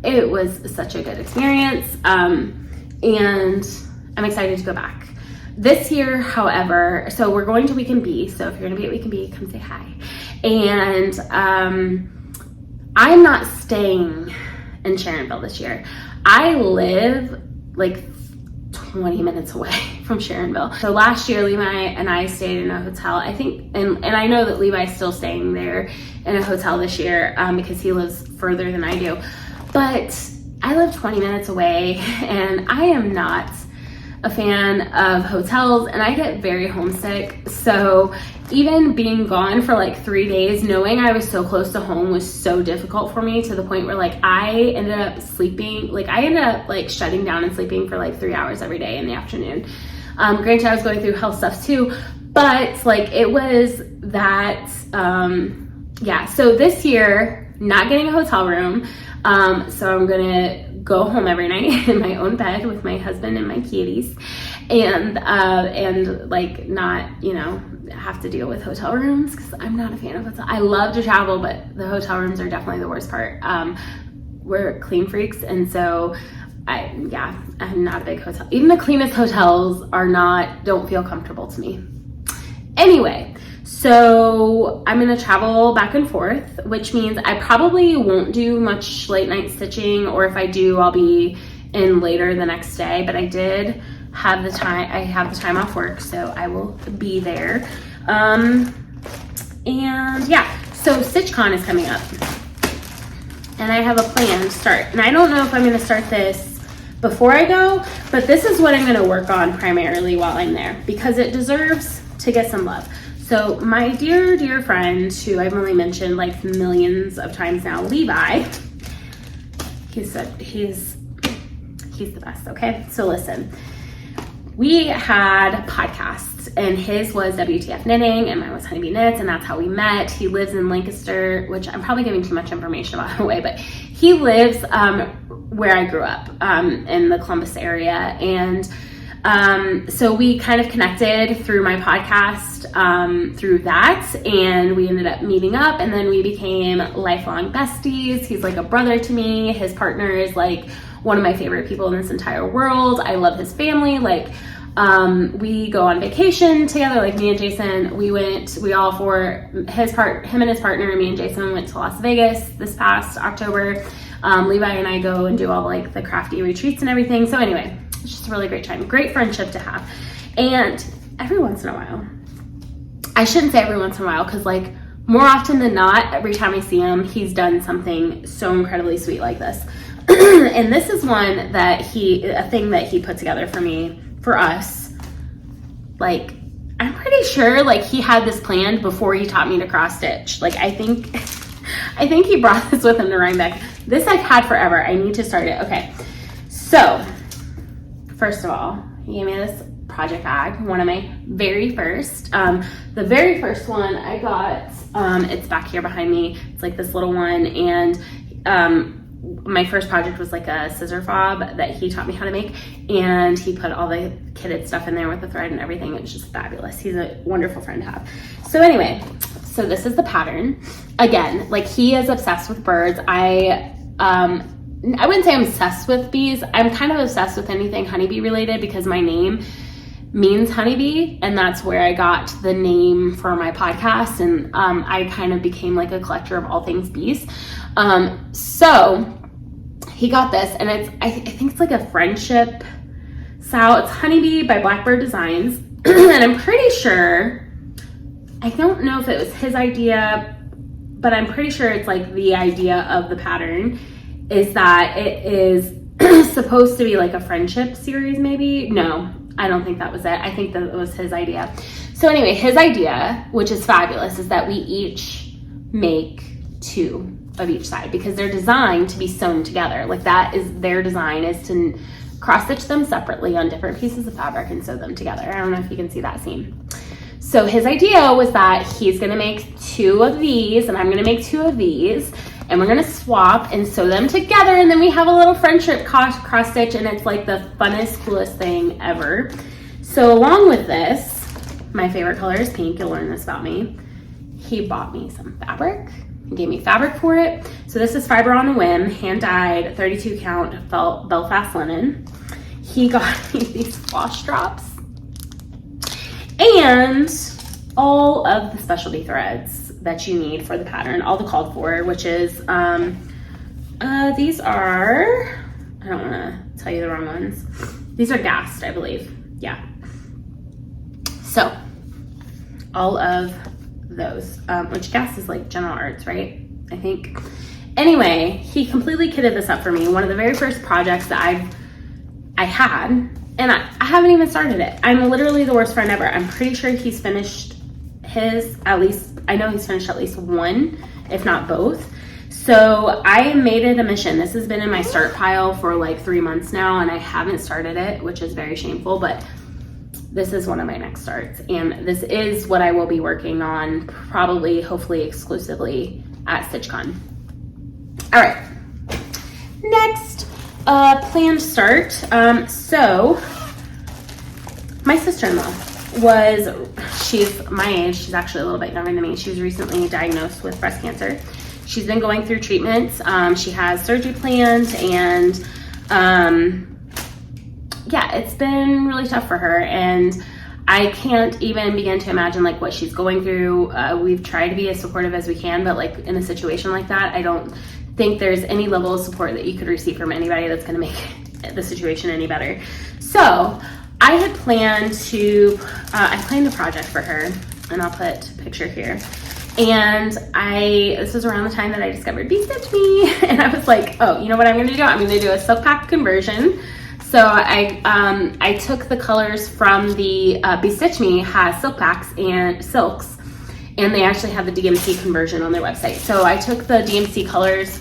It was such a good experience, and I'm excited to go back. This year, however, so we're going to Weekend B, so if you're gonna be at Weekend B, come say hi. And I'm not staying in Sharonville this year. I live like 20 minutes away from Sharonville. So last year, Levi and I stayed in a hotel, I think, and I know that Levi's still staying there in a hotel this year because he lives further than I do. But I live 20 minutes away, and I am not a fan of hotels, and I get very homesick. So even being gone for like 3 days, knowing I was so close to home was so difficult for me, to the point where like I ended up sleeping, like I ended up like shutting down and sleeping for like 3 hours every day in the afternoon. Granted, I was going through health stuff too, but like it was that, yeah. So this year, not getting a hotel room. So I'm gonna go home every night in my own bed with my husband and my kitties, and like not, you know, have to deal with hotel rooms, because I'm not a fan of hotel. I love to travel, but the hotel rooms are definitely the worst part. We're clean freaks, and so I'm not a big hotel. Even the cleanest hotels don't feel comfortable to me. Anyway, So I'm gonna travel back and forth, which means I probably won't do much late night stitching, or if I do, I'll be in later the next day. But I did have the time, I have the time off work, so I will be there. And yeah, so StitchCon is coming up, and I have a plan to start. And I don't know if I'm gonna start this before I go, but this is what I'm gonna work on primarily while I'm there, because it deserves to get some love. So my dear, dear friend, who I've only mentioned like millions of times now, Levi, he's the best, okay? So listen, we had podcasts, and his was WTF Knitting and mine was Honeybee Knits, and that's how we met. He lives in Lancaster, which I'm probably giving too much information about in a way, but he lives where I grew up, in the Columbus area. And so we kind of connected through my podcast, through that, and we ended up meeting up, and then we became lifelong besties. He's like a brother to me. His partner is like one of my favorite people in this entire world. I love his family. Like, we go on vacation together, like me and Jason, him and his partner, me and Jason went to Las Vegas this past October. Levi and I go and do all like the crafty retreats and everything. So anyway, it's just a really great time, great friendship to have. And every once in a while, I shouldn't say every once in a while, because like more often than not, every time I see him, he's done something so incredibly sweet like this. And this is one that a thing that he put together for us. Like, I'm pretty sure like he had this planned before he taught me to cross stitch. Like, I think he brought this with him to Rhinebeck. This I've had forever. I need to start it. Okay, so first of all, he gave me this project bag, one of my very first. The very first one I got, it's back here behind me. It's like this little one, and my first project was like a scissor fob that he taught me how to make, and he put all the kitted stuff in there with the thread and everything. It was just fabulous. He's a wonderful friend to have. So anyway, so this is the pattern. Again, like, he is obsessed with birds. I wouldn't say I'm obsessed with bees. I'm kind of obsessed with anything honeybee related, because my name means honeybee, and that's where I got the name for my podcast. And I kind of became like a collector of all things bees. So he got this, and I think it's like a friendship SAL. It's Honeybee by Blackbird Designs. And I'm pretty sure, I don't know if it was his idea, but I'm pretty sure it's like the idea of the pattern is that it is supposed to be like a friendship series, maybe. No, I don't think that was it. I think that it was his idea. So anyway, his idea, which is fabulous, is that we each make 2 of each side, because they're designed to be sewn together. Like, that is their design, is to cross stitch them separately on different pieces of fabric and sew them together. I don't know if you can see that seam. So his idea was that he's gonna make 2 of these, and I'm gonna make 2 of these, and we're gonna swap and sew them together, and then we have a little friendship cross stitch, and it's like the funnest, coolest thing ever. So along with this, my favorite color is pink. You'll learn this about me. He bought me some fabric. He gave me fabric for it. So this is Fiber on a Whim, hand dyed, 32 count Belfast linen. He got me these floss drops and all of the specialty threads that you need for the pattern, all the called for, which is, these are, I don't wanna tell you the wrong ones. These are gassed, I believe. Yeah. So all of those, which gas is like General Arts, right? I think. Anyway, he completely kitted this up for me. One of the very first projects that I had, and I haven't even started it. I'm literally the worst friend ever. I'm pretty sure he's finished his, at least, I know he's finished at least one, if not both. So I made it a mission. This has been in my start pile for like 3 months now, and I haven't started it, which is very shameful, but this is one of my next starts, and this is what I will be working on, probably, hopefully exclusively at StitchCon. All right, next planned start. So my sister-in-law she's my age, she's actually a little bit younger than me. She was recently diagnosed with breast cancer. She's been going through treatments. She has surgery planned, and yeah, it's been really tough for her. And I can't even begin to imagine like what she's going through. We've tried to be as supportive as we can, but like in a situation like that, I don't think there's any level of support that you could receive from anybody that's going to make the situation any better. So I had planned to, I planned a project for her, and I'll put a picture here. And this was around the time that I discovered Bee Stitch Me, and I was like, oh, you know what I'm gonna do? I'm gonna do a silk pack conversion. So I took the colors from the Bee Stitch Me has silk packs and silks, and they actually have the DMC conversion on their website. So I took the DMC colors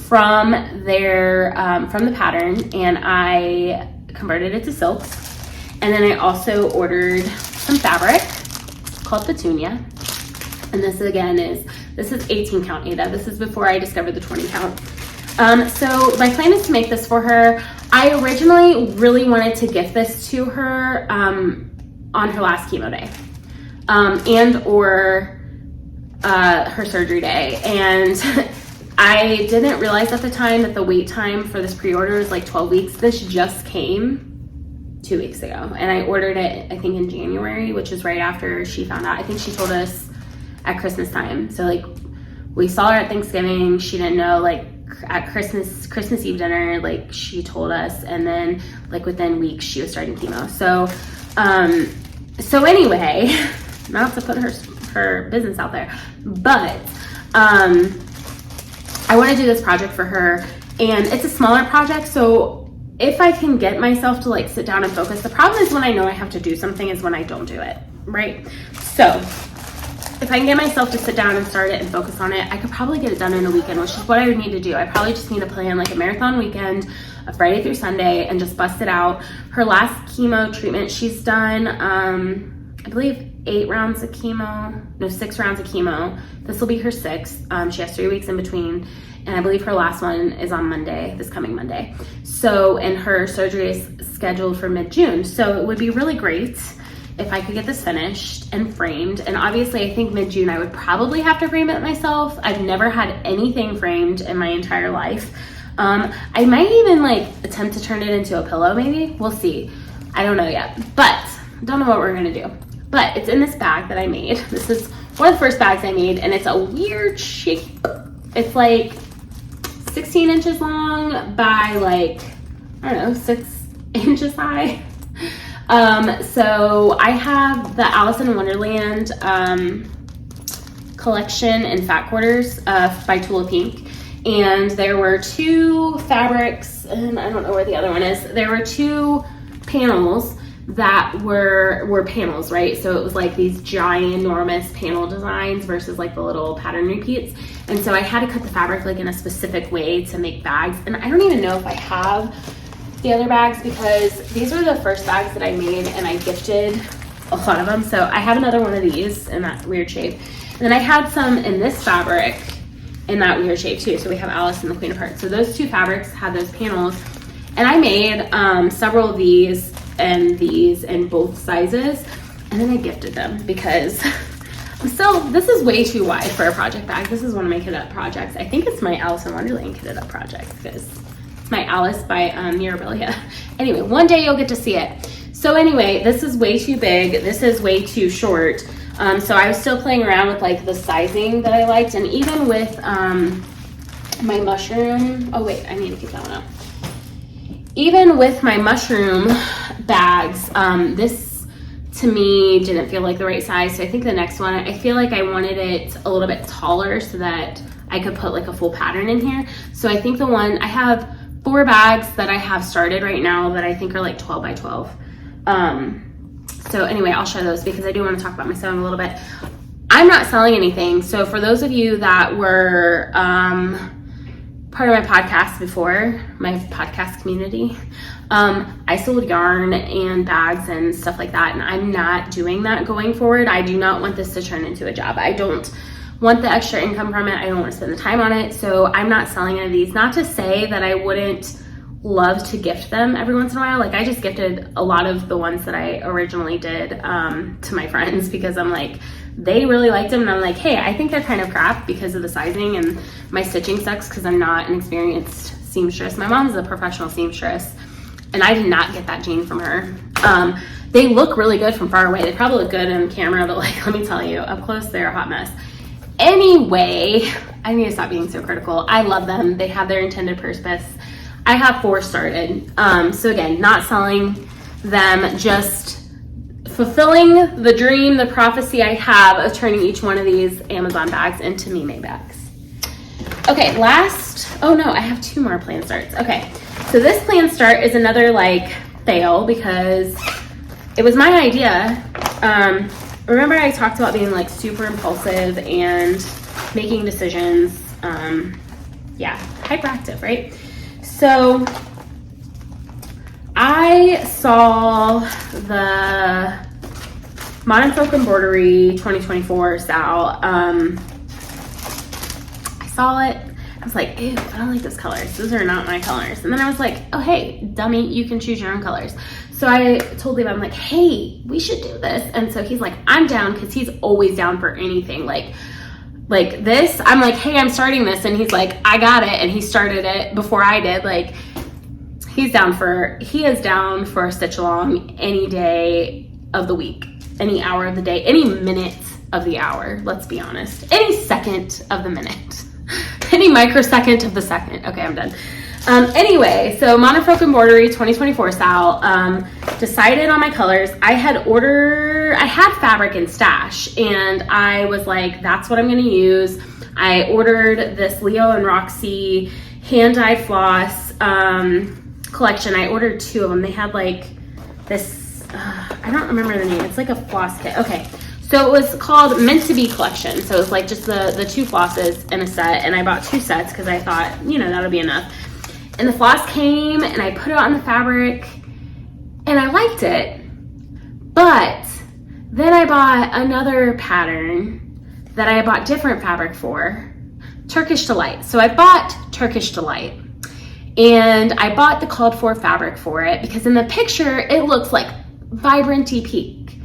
from their from the pattern, and I converted it to silks. And then I also ordered some fabric called Petunia. And this again this is 18 count Ada. This is before I discovered the 20 count. So my plan is to make this for her. I originally really wanted to gift this to her on her last chemo day, and or her surgery day. And I didn't realize at the time that the wait time for this pre-order was like 12 weeks. This just came 2 weeks ago, and I ordered it I think in January, which is right after she found out. I think she told us at Christmas time. So like we saw her at Thanksgiving. She didn't know, like at Christmas Eve dinner, like she told us, and then like within weeks she was starting chemo. So anyway, not to put her business out there, but I want to do this project for her, and it's a smaller project. So if I can get myself to like sit down and focus, the problem is when I know I have to do something is when I don't do it, right? So if I can get myself to sit down and start it and focus on it, I could probably get it done in a weekend, which is what I would need to do. I probably just need to plan like a marathon weekend, a Friday through Sunday, and just bust it out. Her last chemo treatment, she's done, I believe 6 rounds of chemo. This will be her 6th. She has 3 weeks in between. And I believe her last one is on Monday, this coming Monday. So, and her surgery is scheduled for mid-June. So it would be really great if I could get this finished and framed. And obviously I think mid-June I would probably have to frame it myself. I've never had anything framed in my entire life. I might even like attempt to turn it into a pillow maybe. We'll see. I don't know yet, but don't know what we're gonna do. But it's in this bag that I made. This is one of the first bags I made, and it's a weird shape. It's like 16 inches long by like, I don't know, 6 inches high. So I have the Alice in Wonderland collection in fat quarters by Tula Pink, and there were 2 fabrics, and I don't know where the other one is. There were 2 panels that were panels, right? So it was like these giant, enormous panel designs versus like the little pattern repeats. And so I had to cut the fabric like in a specific way to make bags, and I don't even know if I have the other bags because these were the first bags that I made and I gifted a lot of them. So I have another one of these in that weird shape. And then I had some in this fabric in that weird shape too. So we have Alice and the Queen of Hearts. So those 2 fabrics had those panels, and I made several of these in both sizes, and then I gifted them because this is way too wide for a project bag. This is one of my Kid projects. I think it's my Alice in Wonderland Kid project because my Alice by Mirabilia. Anyway, one day you'll get to see it. So anyway, this is way too big. This is way too short. So I was still playing around with like the sizing that I liked, and even with my mushroom. Oh wait, I need to keep that one up. Even with my mushroom bags, this to me didn't feel like the right size. So I think the next one, I feel like I wanted it a little bit taller so that I could put like a full pattern in here. So I think the one, I have 4 bags that I have started right now that I think are like 12 by 12. So anyway, I'll show those because I do want to talk about my sewing a little bit. I'm not selling anything. So for those of you that were part of my podcast before, my podcast community, I sold yarn and bags and stuff like that, and I'm not doing that going forward. I do not want this to turn into a job. I don't want the extra income from it. I don't want to spend the time on it. So I'm not selling any of these. Not to say that I wouldn't love to gift them every once in a while. Like I just gifted a lot of the ones that I originally did to my friends because I'm like, they really liked them, and I'm like, hey, I think they're kind of crap because of the sizing, and my stitching sucks because I'm not an experienced seamstress. My mom's a professional seamstress, and I did not get that gene from her. They look really good from far away. They probably look good in camera, but like, let me tell you, up close, they're a hot mess. Anyway, I need to stop being so critical. I love them. They have their intended purpose. I have 4 started. So again, not selling them, just fulfilling the dream, the prophecy I have of turning each one of these Amazon bags into Mime bags. Okay, oh no, I have 2 more plan starts. Okay, so this plan start is another like fail because it was my idea. Remember I talked about being like super impulsive and making decisions. Yeah, hyperactive, right? So I saw the Modern Folk Embroidery 2024 SAL. I saw it. I was like, ew, I don't like those colors. Those are not my colors. And then I was like, oh, hey, dummy, you can choose your own colors. So I told him, I'm like, hey, we should do this. And so he's like, I'm down, because he's always down for anything. Like this, I'm like, hey, I'm starting this. And he's like, I got it. And he started it before I did. Like, he is down for a stitch along any day of the week, any hour of the day, any minute of the hour, let's be honest, any second of the minute, any microsecond of the second. Okay, I'm done. Anyway, so Modern Folk Embroidery 2024 SAL, decided on my colors. I had fabric in stash, and I was like, that's what I'm gonna use. I ordered this Leo and Roxy hand-dyed floss collection. I ordered 2 of them. They had like this, I don't remember the name. It's like a floss kit. Okay. So it was called Meant to Be collection. So it was like just the 2 flosses in a set. And I bought 2 sets because I thought, that'll be enough. And the floss came and I put it on the fabric and I liked it. But then I bought another pattern that I bought different fabric for, Turkish Delight. So I bought Turkish Delight. And I bought the called for fabric for it because in the picture, it looks like vibranty pink.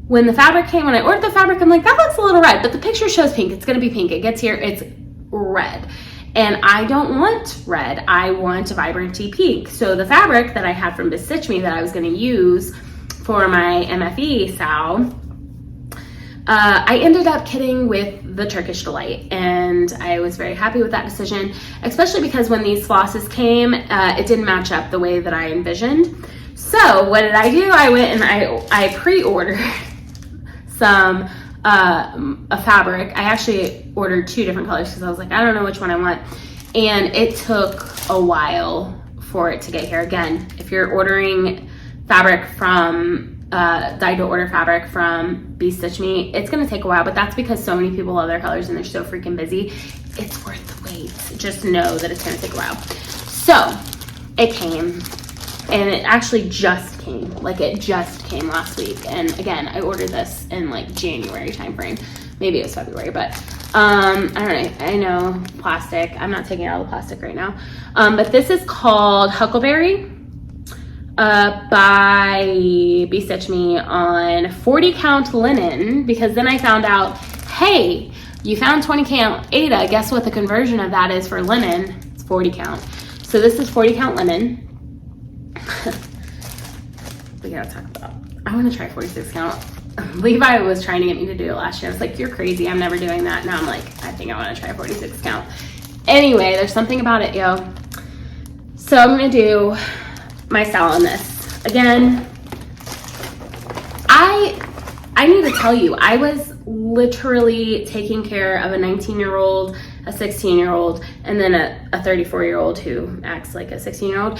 When I ordered the fabric, I'm like, that looks a little red, but the picture shows pink. It's gonna be pink. It gets here, it's red. And I don't want red, I want a vibranty pink. So the fabric that I had from Bestitch Me that I was gonna use for my MFE SAL, I ended up kitting with the Turkish Delight, and I was very happy with that decision, especially because when these flosses came, it didn't match up the way that I envisioned. So what did I do? I went and I pre-ordered some a fabric. I actually ordered 2 different colors because I was like, I don't know which one I want. And it took a while for it to get here. Again, if you're ordering fabric from dyed to order fabric from Bestitch Me, it's gonna take a while, but that's because so many people love their colors and they're so freaking busy. It's worth the wait. Just know that it's gonna take a while. So it came, and it actually just came. Like, it just came last week. And again, I ordered this in like January timeframe. Maybe it was February, but I don't know. I know plastic. I'm not taking out all the plastic right now. But this is called Huckleberry by Bestitch Me on 40 count linen, because then I found out, hey, you found 20 count Ada. Guess what the conversion of that is for linen? It's 40 count. So this is 40 count linen. We gotta talk about, I want to try 46 count. Levi was trying to get me to do it last year. I was like, you're crazy, I'm never doing that. Now I'm like, I think I want to try 46 count. Anyway, there's something about it, yo. So I'm gonna do my SAL on this. Again, I need to tell you, I was literally taking care of a 19-year-old, a 16-year-old, and then a 34-year-old who acts like a 16-year-old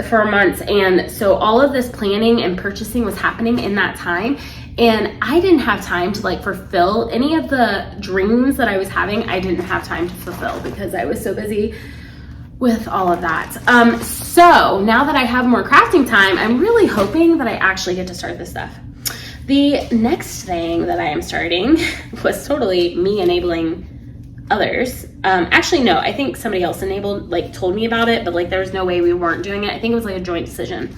for months. And so all of this planning and purchasing was happening in that time. And I didn't have time to like fulfill any of the dreams that I was having. I didn't have time to fulfill because I was so busy with all of that. So now that I have more crafting time, I'm really hoping that I actually get to start this stuff. The next thing that I am starting was totally me enabling others. Actually, no, I think somebody else told me about it, but like there was no way we weren't doing it. I think it was like a joint decision.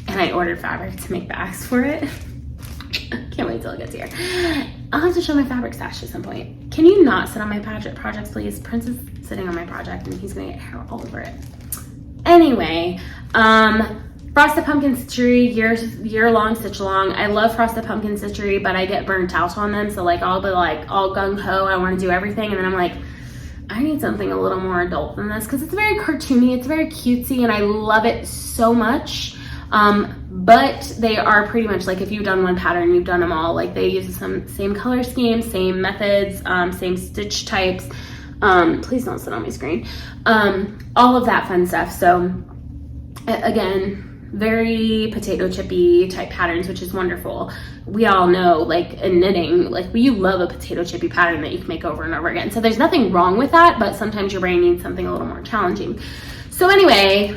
And I ordered fabric to make bags for it. Can't wait till it gets here. I'll have to show my fabric stash at some point. Can you not sit on my projects, please? Prince is sitting on my project and he's gonna get hair all over it. Anyway, from Frosted Pumpkin Stitchery, year-long stitch-along. I love Frosted Pumpkin Stitchery, but I get burnt out on them. So like I'll be like all gung-ho, I want to do everything, and then I'm like, I need something a little more adult than this, because it's very cartoony, it's very cutesy, and I love it so much. But they are pretty much like, if you've done one pattern, you've done them all. Like they use some same color scheme, same methods, same stitch types. Please don't sit on my screen. All of that fun stuff. So again, very potato chippy type patterns, which is wonderful. We all know, like in knitting, like you love a potato chippy pattern that you can make over and over again. So there's nothing wrong with that, but sometimes your brain needs something a little more challenging. So anyway,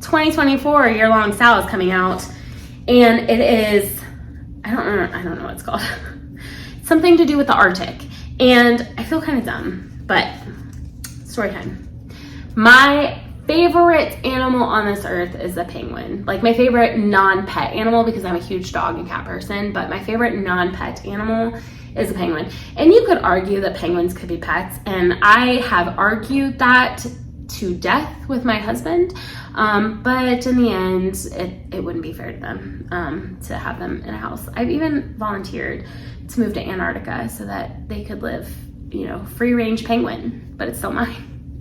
2024 year-long SAL is coming out, and it is, I don't know what it's called. Something to do with the Arctic, and I feel kind of dumb, but story time. My favorite animal on this earth is a penguin. Like my favorite non-pet animal, because I'm a huge dog and cat person, but my favorite non-pet animal is a penguin. And you could argue that penguins could be pets, and I have argued that to death with my husband, but in the end it wouldn't be fair to them to have them in a house. I've even volunteered to move to Antarctica so that they could live, you know, free range penguin, but it's still mine.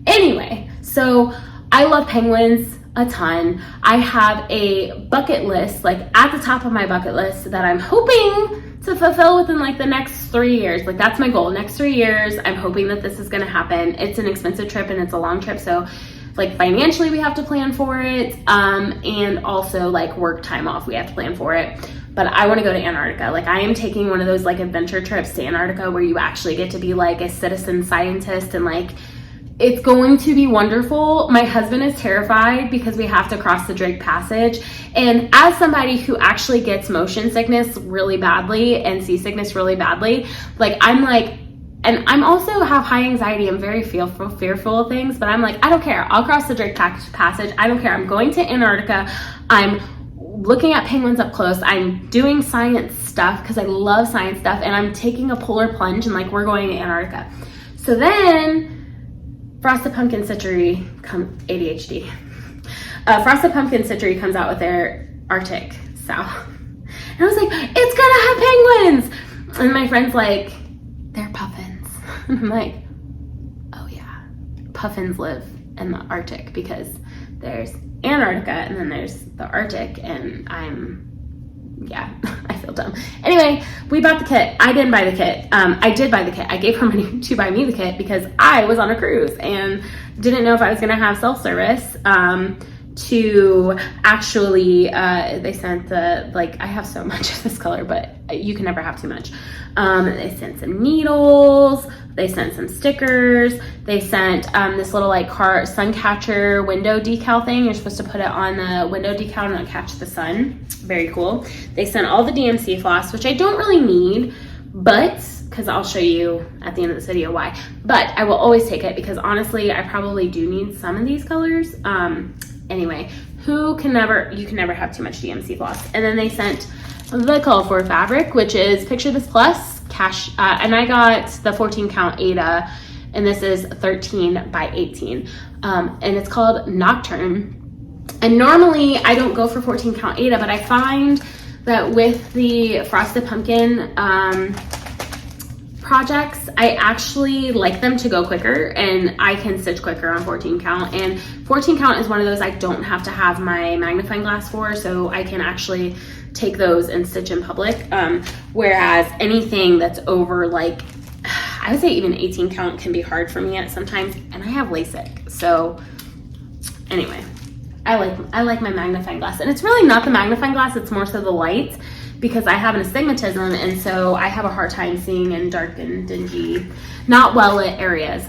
Anyway, so I love penguins a ton. I have a bucket list, like at the top of my bucket list, that I'm hoping to fulfill within like the next 3 years. Like that's my goal. Next 3 years, I'm hoping that this is going to happen. It's an expensive trip and it's a long trip. So like financially we have to plan for it. And also like work time off, we have to plan for it. But I want to go to Antarctica. Like I am taking one of those like adventure trips to Antarctica where you actually get to be like a citizen scientist, and like it's going to be wonderful. My husband is terrified because we have to cross the Drake Passage. And as somebody who actually gets motion sickness really badly and seasickness really badly, like I'm like, and I'm also have high anxiety. I'm very fearful of things, but I'm like, I don't care. I'll cross the Drake Passage. I don't care. I'm going to Antarctica. I'm looking at penguins up close. I'm doing science stuff because I love science stuff, and I'm taking a polar plunge, and like we're going to Antarctica. So then Frosted Pumpkin Stitchery ADHD. Frosted Pumpkin Stitchery comes out with their Arctic SAL. And I was like, it's gonna have penguins! And my friend's like, they're puffins. And I'm like, oh yeah, puffins live in the Arctic because there's Antarctica and then there's the Arctic, and yeah, I feel dumb. Anyway, we bought the kit. I didn't buy the kit. I did buy the kit. I gave her money to buy me the kit because I was on a cruise and didn't know if I was going to have self-service. To actually, they sent the, like, I have so much of this color, but you can never have too much. They sent some needles, they sent some stickers, they sent this little like sun catcher window decal thing. You're supposed to put it on the window decal and it'll catch the sun. Very cool. They sent all the DMC floss, which I don't really need, but because I'll show you at the end of this video why, but I will always take it because honestly, I probably do need some of these colors. Anyway, you can never have too much DMC floss. And then they sent the Call for fabric, which is Picture This Plus cash, and I got the 14 count Ada, and this is 13 by 18, and it's called Nocturne. And normally I don't go for 14 count Ada, but I find that with the Frosted Pumpkin projects, I actually like them to go quicker, and I can stitch quicker on 14 count. And 14 count is one of those I don't have to have my magnifying glass for, so I can actually take those and stitch in public. Whereas anything that's over, like, I would say even 18 count can be hard for me at sometimes, and I have LASIK. So anyway, I like my magnifying glass, and it's really not the magnifying glass, it's more so the light, because I have an astigmatism, and so I have a hard time seeing in dark and dingy, not well lit areas.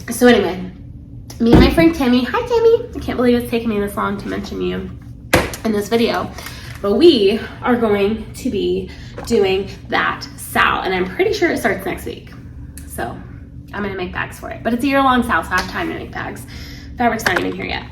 So anyway, me and my friend Timmy, hi Timmy, I can't believe it's taken me this long to mention you in this video, but we are going to be doing that SAL, and I'm pretty sure it starts next week. So I'm gonna make bags for it, but it's a year-long SAL, so I have time to make bags. Fabric's not even here yet.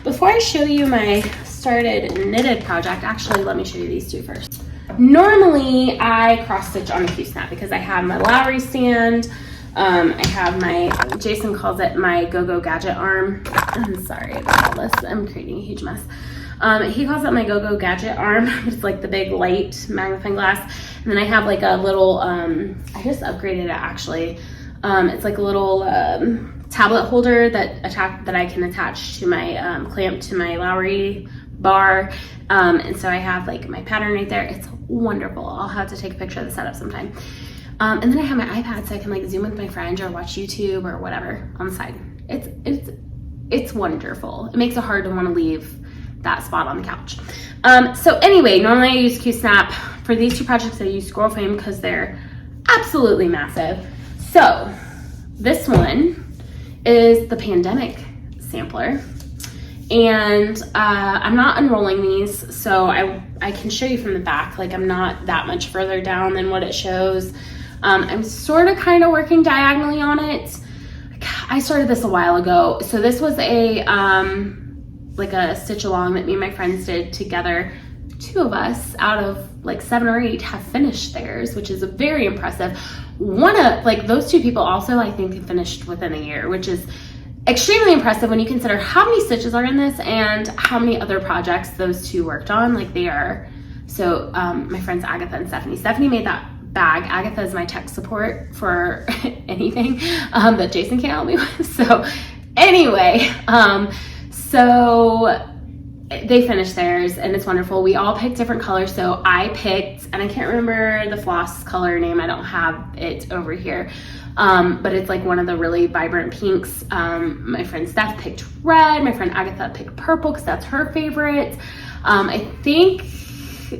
Before I show you my started knitted project, actually let me show you these two first. Normally I cross stitch on a Q snap because I have my Lowry stand, I have my, Jason calls it my go-go gadget arm. I'm sorry about all this. I'm creating a huge mess. He calls it my go-go gadget arm. It's like the big light magnifying glass. And then I have like a little, I just upgraded it actually. It's like a little tablet holder that I can attach to my clamp to my Lowry bar. And so I have like my pattern right there. It's wonderful. I'll have to take a picture of the setup sometime. And then I have my iPad so I can like zoom with my friend or watch YouTube or whatever on the side. It's wonderful. It makes it hard to want to leave that spot on the couch. So anyway, normally I use Q-Snap. For these two projects I use Scroll Frame because they're absolutely massive. So this one is the pandemic sampler. And I'm not unrolling these, so I can show you from the back. Like I'm not that much further down than what it shows. I'm sort of kind of working diagonally on it. I started this a while ago. So this was a like a stitch along that me and my friends did together. 2 of us out of like 7 or 8 have finished theirs, which is very impressive. One of like those 2 people also I think finished within a year, which is extremely impressive when you consider how many stitches are in this and how many other projects those 2 worked on. Like they are, so my friends Agatha and Stephanie. Stephanie made that bag. Agatha is my tech support for anything that Jason can't help me with. So anyway, so they finished theirs and it's wonderful. We all picked different colors. So I picked, and I can't remember the floss color name. I don't have it over here. But it's like one of the really vibrant pinks. My friend Steph picked red. My friend Agatha picked purple because that's her favorite. I think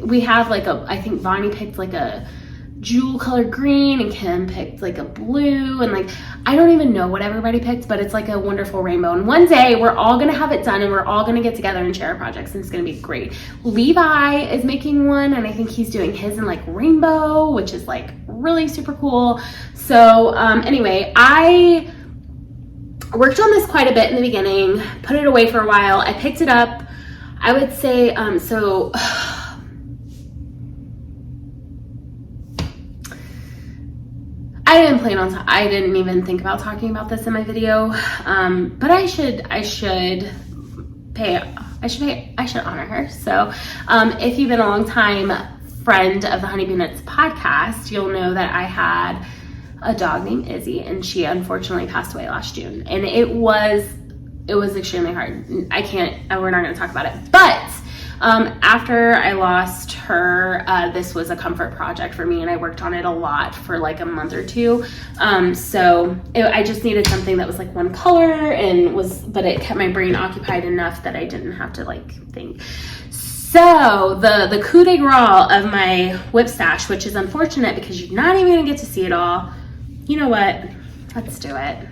we have like I think Vonnie picked like a jewel colored green and Kim picked like a blue, and like I don't even know what everybody picked, but it's like a wonderful rainbow. And one day we're all gonna have it done and we're all gonna get together and share our projects and it's gonna be great. Levi is making one and I think he's doing his in like rainbow, which is like really super cool. So anyway, I worked on this quite a bit in the beginning, put it away for a while. I picked it up, I would say, so I didn't even think about talking about this in my video, but I should honor her. So if you've been a long time friend of the Honeybee Nuts podcast, you'll know that I had a dog named Izzy and she unfortunately passed away last June. And it was extremely hard. We're not going to talk about it, but after I lost her, this was a comfort project for me and I worked on it a lot for like a month or 2. I just needed something that was like one color but it kept my brain occupied enough that I didn't have to like think. So the coup de grace of my whip stash, which is unfortunate because you're not even gonna get to see it all. You know what? Let's do it.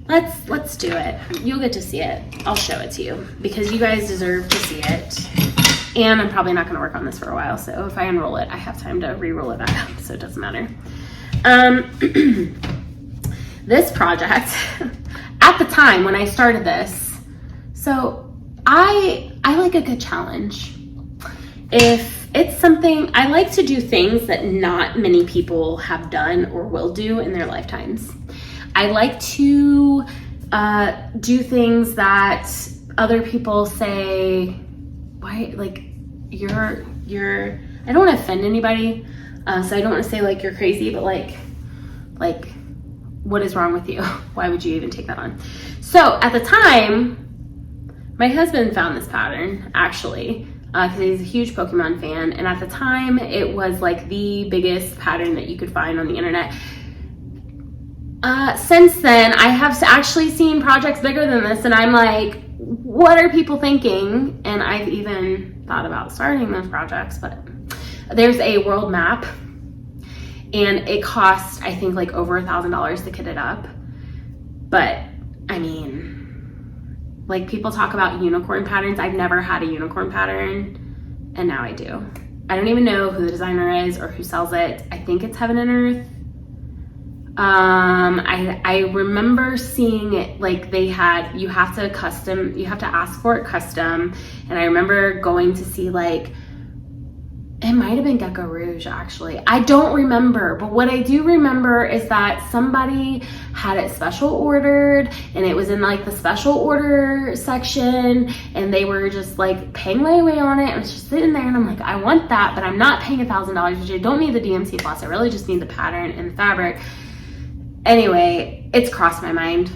Let's do it. You'll get to see it. I'll show it to you because you guys deserve to see it. And I'm probably not going to work on this for a while. So if I unroll it, I have time to re-roll it back up. So it doesn't matter. This project, at the time when I started this, so I like a good challenge. If it's something, I like to do things that not many people have done or will do in their lifetimes. I like to do things that other people say, why, like, I don't want to offend anybody, so I don't want to say, like, you're crazy, but, like, what is wrong with you? Why would you even take that on? So, at the time, my husband found this pattern, actually, because he's a huge Pokemon fan, and at the time, it was, like, the biggest pattern that you could find on the internet. Since then, I have actually seen projects bigger than this, and I'm like, what are people thinking? And I've even thought about starting those projects, but there's a world map, and it costs, I think, like over $1,000 to kit it up. But, I mean, like people talk about unicorn patterns. I've never had a unicorn pattern, and now I do. I don't even know who the designer is or who sells it. I think it's Heaven and Earth. I remember seeing it, like you have to ask for it custom. And I remember going to see like It might have been Gecko Rouge, actually. I don't remember, but what I do remember is that somebody had it special ordered, and it was in like the special order section, and they were just like paying layaway on it. I was just sitting there, and I'm like, I want that, but I'm not paying $1,000, which I don't need the DMC floss. I really just need the pattern and the fabric. Anyway, it's crossed my mind.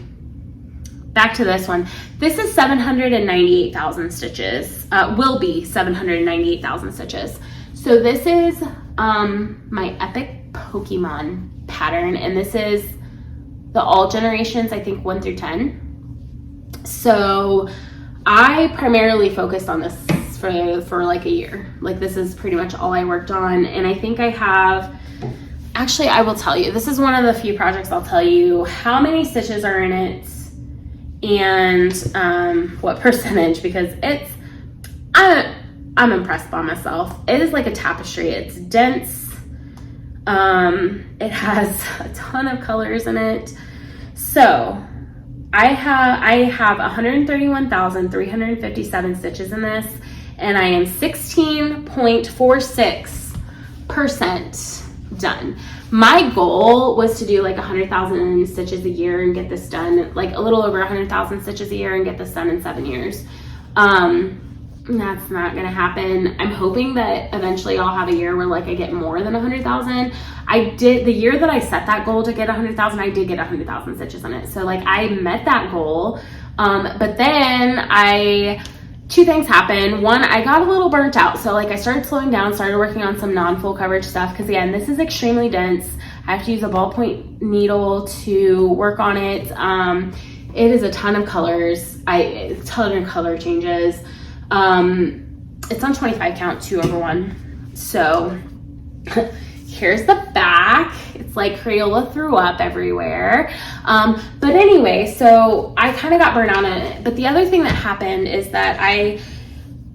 Back to this one. This is 798,000 stitches. Will be 798,000 stitches. So this is my Epic Pokemon pattern, and this is the all generations, I think 1 through 10. So I primarily focused on this for like a year. Like this is pretty much all I worked on, and I think I have, actually I will tell you, this is one of the few projects I'll tell you how many stitches are in it and what percentage, because it's, I'm impressed by myself. It is like a tapestry. It's dense. It has a ton of colors in it. So I have 131,357 stitches in this, and I am 16.46% done. My goal was to do like 100,000 stitches a year and get this done, like a little over 100,000 stitches a year and get this done in 7 years. That's not gonna happen. I'm hoping that eventually I'll have a year where like I get more than 100,000. I did, the year that I set that goal to get 100,000, I did get 100,000 stitches in it. So like I met that goal. But then two things happened. One, I got a little burnt out. So like I started slowing down, started working on some non-full coverage stuff. Cause again, this is extremely dense. I have to use a ballpoint needle to work on it. It is a ton of colors. A ton of color changes. It's on 25 count, 2/1. So here's the back. It's like Crayola threw up everywhere. But anyway, so I kind of got burnt out on it. But the other thing that happened is that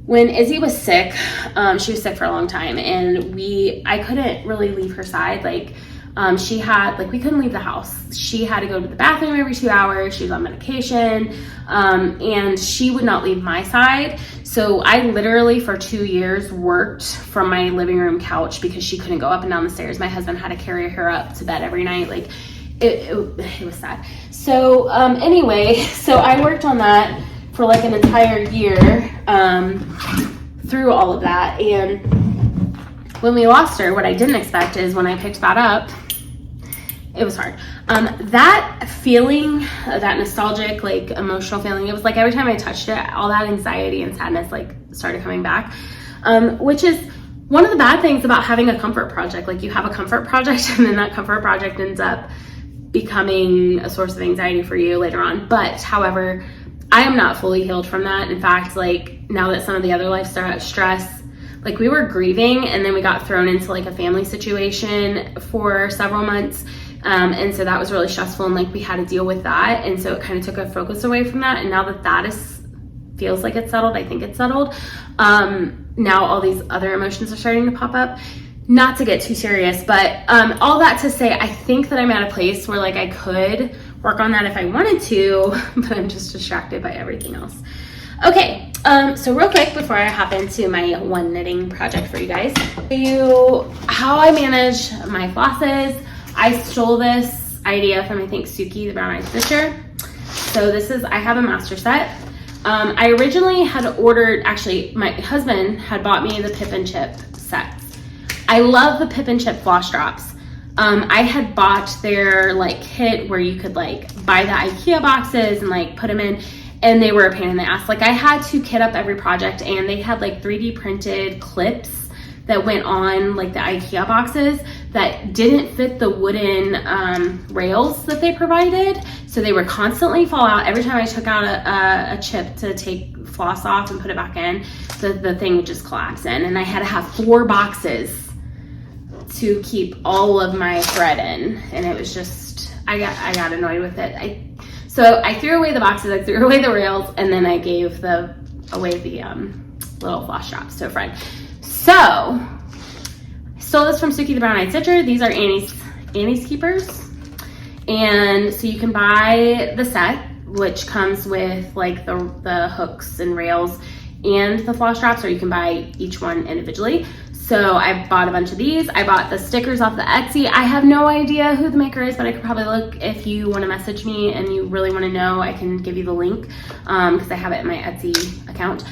when Izzy was sick, she was sick for a long time, and I couldn't really leave her side. Like, we couldn't leave the house. She had to go to the bathroom every 2 hours. She was on medication, and she would not leave my side. So I literally for 2 years worked from my living room couch because she couldn't go up and down the stairs. My husband had to carry her up to bed every night. Like it was sad. So anyway, so I worked on that for like an entire year through all of that. And when we lost her, what I didn't expect is when I picked that up, it was hard. That feeling, that nostalgic, like emotional feeling, it was like every time I touched it, all that anxiety and sadness like started coming back, which is one of the bad things about having a comfort project. Like you have a comfort project and then that comfort project ends up becoming a source of anxiety for you later on. But however, I am not fully healed from that. In fact, like now that some of the other life stress, like we were grieving and then we got thrown into like a family situation for several months. And so that was really stressful, and like we had to deal with that. And so it kind of took our focus away from that. And now that feels like it's settled, I think it's settled. Now all these other emotions are starting to pop up. Not to get too serious, but all that to say, I think that I'm at a place where like I could work on that if I wanted to, but I'm just distracted by everything else. Okay, so real quick before I hop into my one knitting project for you guys, how I manage my flosses. I stole this idea from, I think, Suki, the brown-eyed stitcher. So I have a master set. I originally had ordered, actually, my husband had bought me the Pip and Chip sets. I love the Pip and Chip floss drops. I had bought their like kit where you could like buy the IKEA boxes and like put them in, and they were a pain in the ass. Like I had to kit up every project, and they had like 3D printed clips that went on like the IKEA boxes that didn't fit the wooden rails that they provided. So they would constantly fall out. Every time I took out a chip to take floss off and put it back in, the thing would just collapse in. And I had to have 4 boxes to keep all of my thread in. And it was just, I got annoyed with it. So I threw away the boxes, I threw away the rails, and then I gave away the little floss drops to a friend. So, I stole this from Suki the Brown-Eyed Stitcher. These are Annie's Keepers. And so you can buy the set, which comes with like the hooks and rails and the floss drops, or you can buy each one individually. So I bought a bunch of these. I bought the stickers off the Etsy. I have no idea who the maker is, but I could probably look. If you want to message me and you really want to know, I can give you the link because I have it in my Etsy account.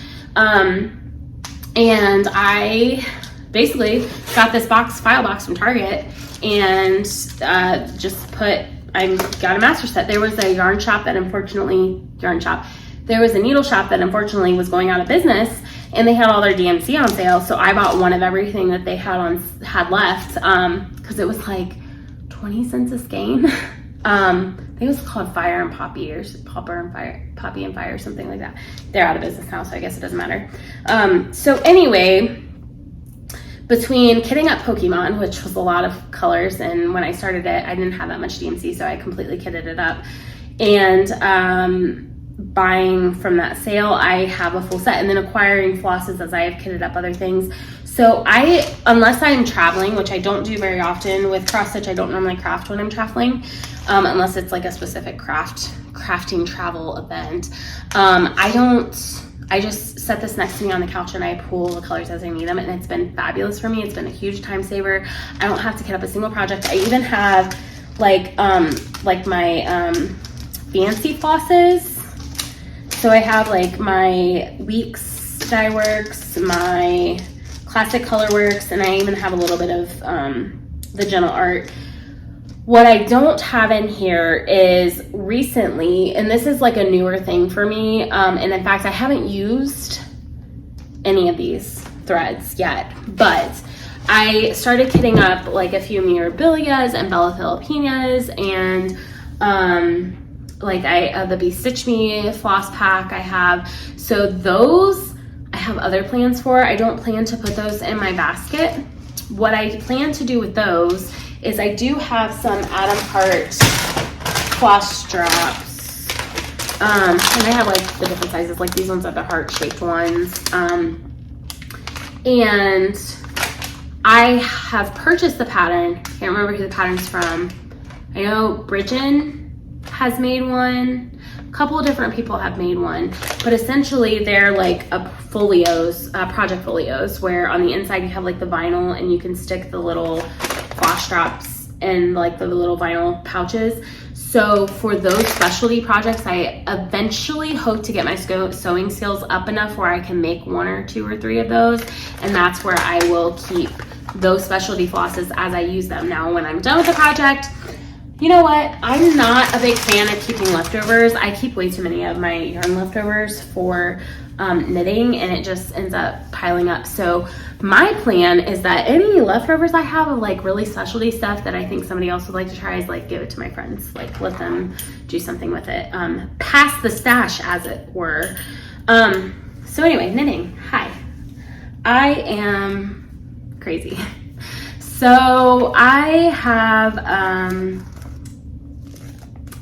And I basically got this file box from Target and I got a master set. There was a there was a needle shop that unfortunately was going out of business, and they had all their DMC on sale. So I bought one of everything that they had left because it was like 20 cents a skein. I think it was called Fire and Poppy or Poppy and Fire or something like that. They're out of business now, so I guess it doesn't matter. So anyway, between kitting up Pokemon, which was a lot of colors, and when I started it, I didn't have that much DMC, so I completely kitted it up. And buying from that sale, I have a full set, and then acquiring flosses as I have kitted up other things. So unless I'm traveling, which I don't do very often with cross stitch, I don't normally craft when I'm traveling, unless it's like a specific crafting travel event. I just set this next to me on the couch and I pull the colors as I need them, and it's been fabulous for me. It's been a huge time saver. I don't have to kit up a single project. I even have like my fancy flosses. So I have like my Weeks Dye Works, my Classic Colorworks, and I even have a little bit of the Gentle Art. What I don't have in here is recently, and this is like a newer thing for me, and in fact I haven't used any of these threads yet, but I started kitting up like a few Mirabilias and Bella Filipinas, and the Be Stitch Me floss pack I have. So those I have other plans for. I don't plan to put those in my basket. What I plan to do with those is I do have some Adam Hart floss straps. And I have like the different sizes, like these ones are the heart-shaped ones. And I have purchased the pattern. Can't remember who the pattern's from. I know Bridgen has made one. A couple of different people have made one, but essentially they're like project folios, where on the inside you have like the vinyl and you can stick the little floss straps and like the little vinyl pouches. So for those specialty projects, I eventually hope to get my sewing skills up enough where I can make 1 or 2 or 3 of those, and that's where I will keep those specialty flosses as I use them. Now when I'm done with the project, you know what? I'm not a big fan of keeping leftovers. I keep way too many of my yarn leftovers for knitting, and it just ends up piling up. So my plan is that any leftovers I have of like really specialty stuff that I think somebody else would like to try is like give it to my friends, like let them do something with it. Pass the stash, as it were. So anyway, knitting. Hi. I am crazy. So I have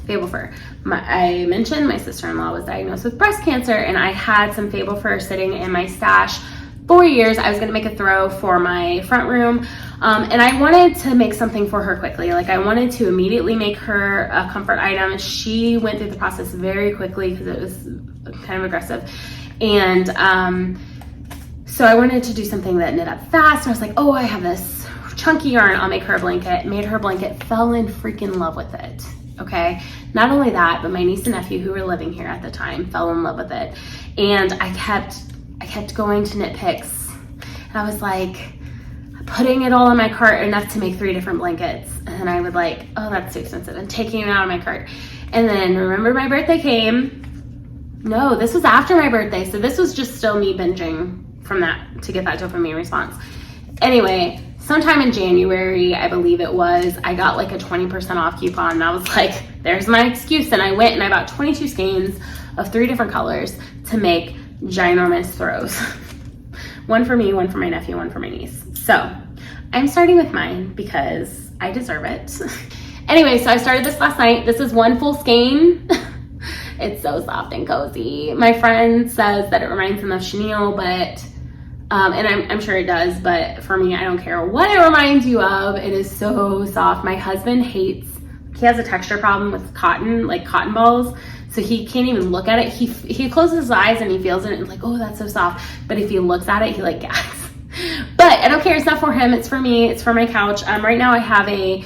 Fable Fur. I mentioned my sister-in-law was diagnosed with breast cancer, and I had some Fable Fur sitting in my stash for years. I was going to make a throw for my front room, and I wanted to make something for her quickly. Like I wanted to immediately make her a comfort item. She went through the process very quickly because it was kind of aggressive, and so I wanted to do something that knit up fast. I was like, oh, I have this chunky yarn, I'll make her a blanket. Made her a blanket, fell in freaking love with it. Okay, not only that, but my niece and nephew who were living here at the time fell in love with it, and I kept going to Knit Picks, and I was like putting it all in my cart enough to make 3 different blankets, and I would like, oh, that's too expensive, and taking it out of my cart. And then remember my birthday came. No, this was after my birthday, so this was just still me binging from that to get that dopamine response. Anyway, sometime in January, I believe it was, I got like a 20% off coupon, and I was like, there's my excuse. And I went and I bought 22 skeins of 3 different colors to make ginormous throws. One for me, one for my nephew, one for my niece. So I'm starting with mine because I deserve it. Anyway, so I started this last night. This is 1 full skein. It's so soft and cozy. My friend says that it reminds them of chenille, but and I'm sure it does, but for me, I don't care what it reminds you of. It is so soft. My husband he has a texture problem with cotton, like cotton balls, so he can't even look at it. He closes his eyes and he feels it and it's like, oh, that's so soft. But if he looks at it, he like gags. But I don't care. It's not for him. It's for me. It's for my couch. Right now I have a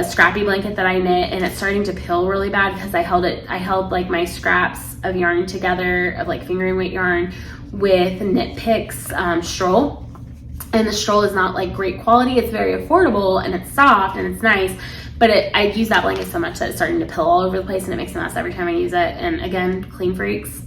scrappy blanket that I knit, and it's starting to pill really bad because I held like my scraps of yarn together, of like fingering weight yarn, with Knit Picks Stroll. And the Stroll is not like great quality. It's very affordable and it's soft and it's nice, but I use that blanket so much that it's starting to pill all over the place and it makes a mess every time I use it. And again, clean freaks,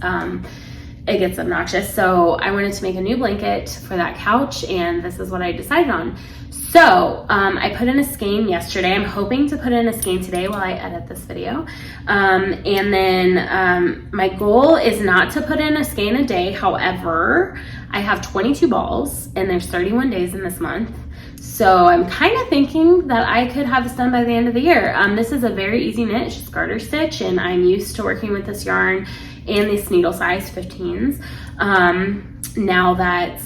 it gets obnoxious. So I wanted to make a new blanket for that couch, and this is what I decided on. So I put in a skein yesterday. I'm hoping to put in a skein today while I edit this video. And then my goal is not to put in a skein a day. However, I have 22 balls and there's 31 days in this month. So I'm kind of thinking that I could have this done by the end of the year. This is a very easy knit, it's just garter stitch, and I'm used to working with this yarn and these needle size 15s. Now that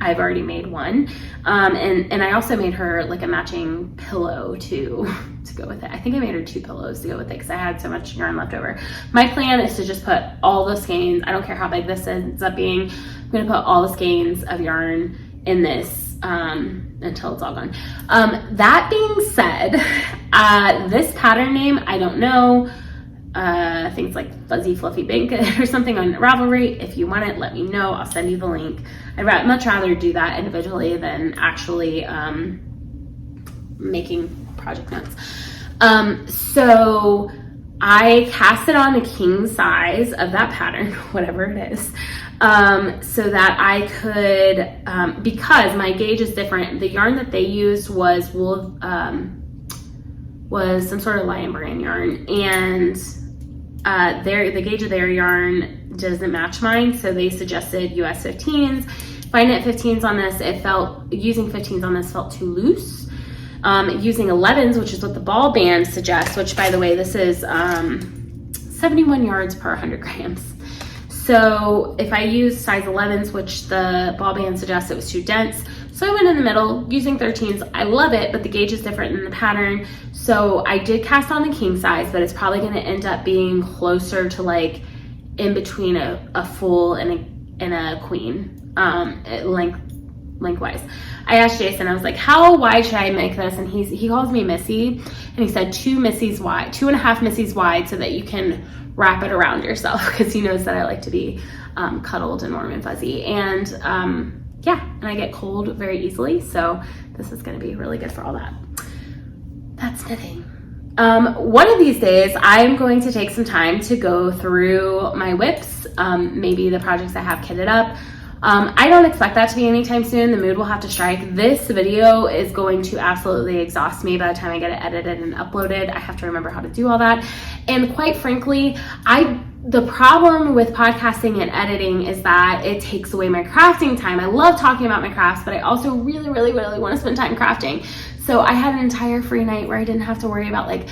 I've already made one. And I also made her like a matching pillow to go with it. I think I made her 2 pillows to go with it because I had so much yarn left over. My plan is to just put all the skeins, I don't care how big this ends up being, I'm gonna put all the skeins of yarn in this until it's all gone. That being said, this pattern name, I don't know. I think it's like Fuzzy Fluffy Blanket or something on Ravelry. If you want it, let me know. I'll send you the link. I'd much rather do that individually than actually making project notes. So I cast it on the king size of that pattern, whatever it is, so that I could, because my gauge is different. The yarn that they used was wool, was some sort of lion brand yarn, and the gauge of their yarn doesn't match mine, so they suggested US 15s. If I knit 15s on this, using 15s on this felt too loose. Using 11s, which is what the ball band suggests, which by the way, this is 71 yards per 100 grams. So if I use size 11s, which the ball band suggests, it was too dense. So I went in the middle using 13s. I love it, but the gauge is different than the pattern. So I did cast on the king size, but it's probably going to end up being closer to like in between a full and a queen lengthwise. I asked Jason, I was like, how wide should I make this? And he calls me Missy, and he said 2.5 Missies wide, so that you can wrap it around yourself, because he knows that I like to be cuddled and warm and fuzzy. And yeah, and I get cold very easily, so this is going to be really good for all that. That's knitting. One of these days, I'm going to take some time to go through my whips, maybe the projects I have kitted up. I don't expect that to be anytime soon. The mood will have to strike. This video is going to absolutely exhaust me by the time I get it edited and uploaded. I have to remember how to do all that. And quite frankly, the problem with podcasting and editing is that it takes away my crafting time. I love talking about my crafts, but I also really, really, really want to spend time crafting. So I had an entire free night where I didn't have to worry about like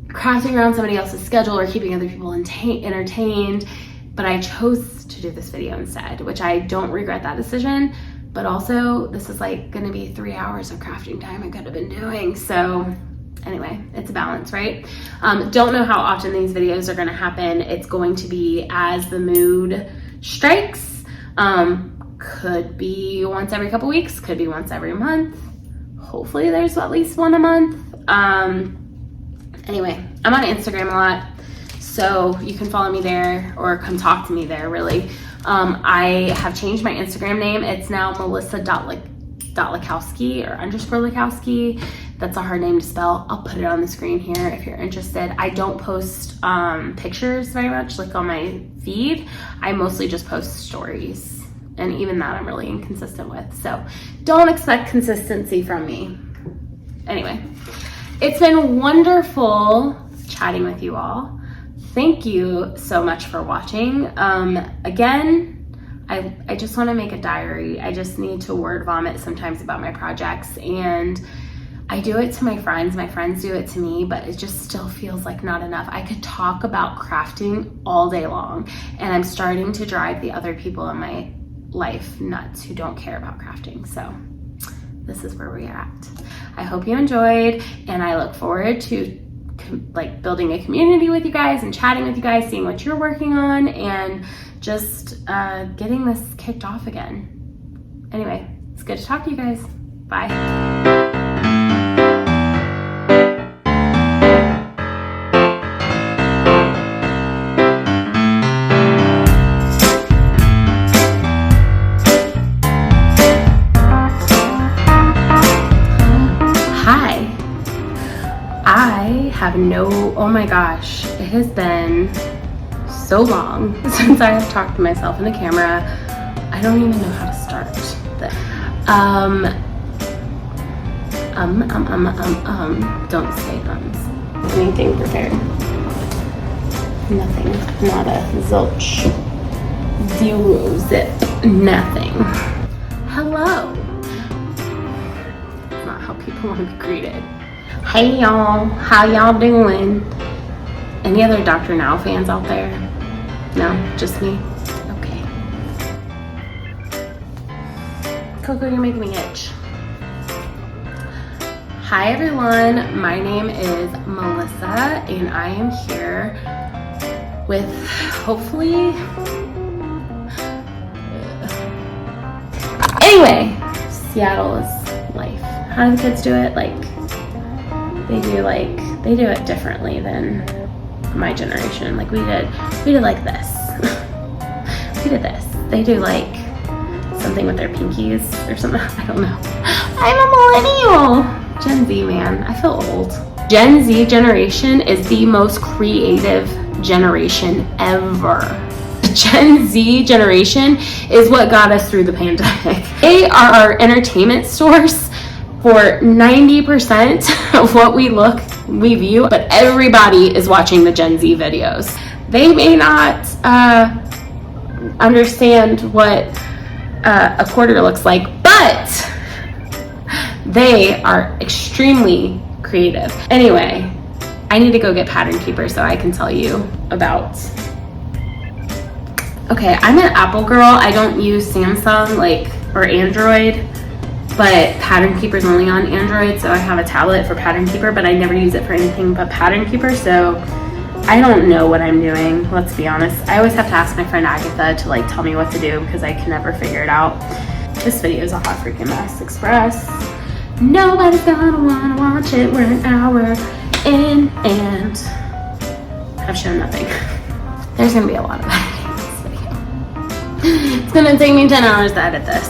crafting around somebody else's schedule or keeping other people entertained. But I chose to do this video instead, which I don't regret that decision. But also, this is like gonna be 3 hours of crafting time I could have been doing. So anyway, it's a balance, right? Don't know how often these videos are gonna happen. It's going to be as the mood strikes. Could be once every couple weeks, could be once every month. Hopefully there's at least one a month. Anyway, I'm on Instagram a lot, so you can follow me there or come talk to me there, really. I have changed my Instagram name. It's now Melissa.Lakowski or _Lakowski. That's a hard name to spell. I'll put it on the screen here if you're interested. I don't post pictures very much, like on my feed. I mostly just post stories, and even that I'm really inconsistent with. So don't expect consistency from me. Anyway, it's been wonderful chatting with you all. Thank you so much for watching. Again, I just want to make a diary. I just need to word vomit sometimes about my projects, and I do it to my friends do it to me, but it just still feels like not enough. I could talk about crafting all day long, and I'm starting to drive the other people in my life nuts who don't care about crafting. So this is where we're at. I hope you enjoyed, and I look forward to like building a community with you guys and chatting with you guys, seeing what you're working on, and just getting this kicked off again. Anyway, It's good to talk to you guys. Bye. Oh my gosh, it has been so long since I have talked to myself in the camera. I don't even know how to start this. Don't say ums. Anything prepared? Nothing. Not a zilch. Zero zip. Nothing. Hello. That's not how people want to be greeted. Hey y'all, how y'all doing? Any other Dr. Now fans out there? No, just me? Okay. Coco, you're making me itch. Hi everyone, my name is Melissa and I am here with hopefully, anyway, Seattle is life. How do the kids do it? They do it differently than my generation. Like we did like this. We did this. They do like something with their pinkies or something. I don't know. I'm a millennial. Gen Z, man. I feel old. Gen Z generation is the most creative generation ever. The Gen Z generation is what got us through the pandemic. They are our entertainment source for 90% of what we view, but everybody is watching the Gen Z videos. They may not understand what a quarter looks like, but they are extremely creative. Anyway, I need to go get Pattern Keeper so I can tell you about. Okay, I'm an Apple girl. I don't use Samsung or Android. But Pattern Keeper's only on Android, so I have a tablet for Pattern Keeper, but I never use it for anything but Pattern Keeper, so I don't know what I'm doing, let's be honest. I always have to ask my friend Agatha to tell me what to do because I can never figure it out. This video is a hot freaking mess. Express. Nobody's gonna wanna watch it. We're an hour in and I've shown nothing. There's gonna be a lot of editing in this video. It's gonna take me 10 hours to edit this.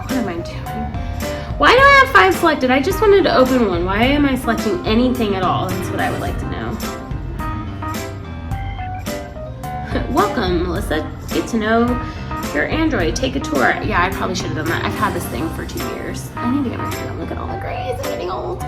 What am I doing? Why do I have 5 selected? I just wanted to open one. Why am I selecting anything at all? That's what I would like to know. Welcome, Melissa. Get to know your Android. Take a tour. Yeah, I probably should have done that. I've had this thing for 2 years. I need to get my hair done. Look at all the grays. I'm getting old.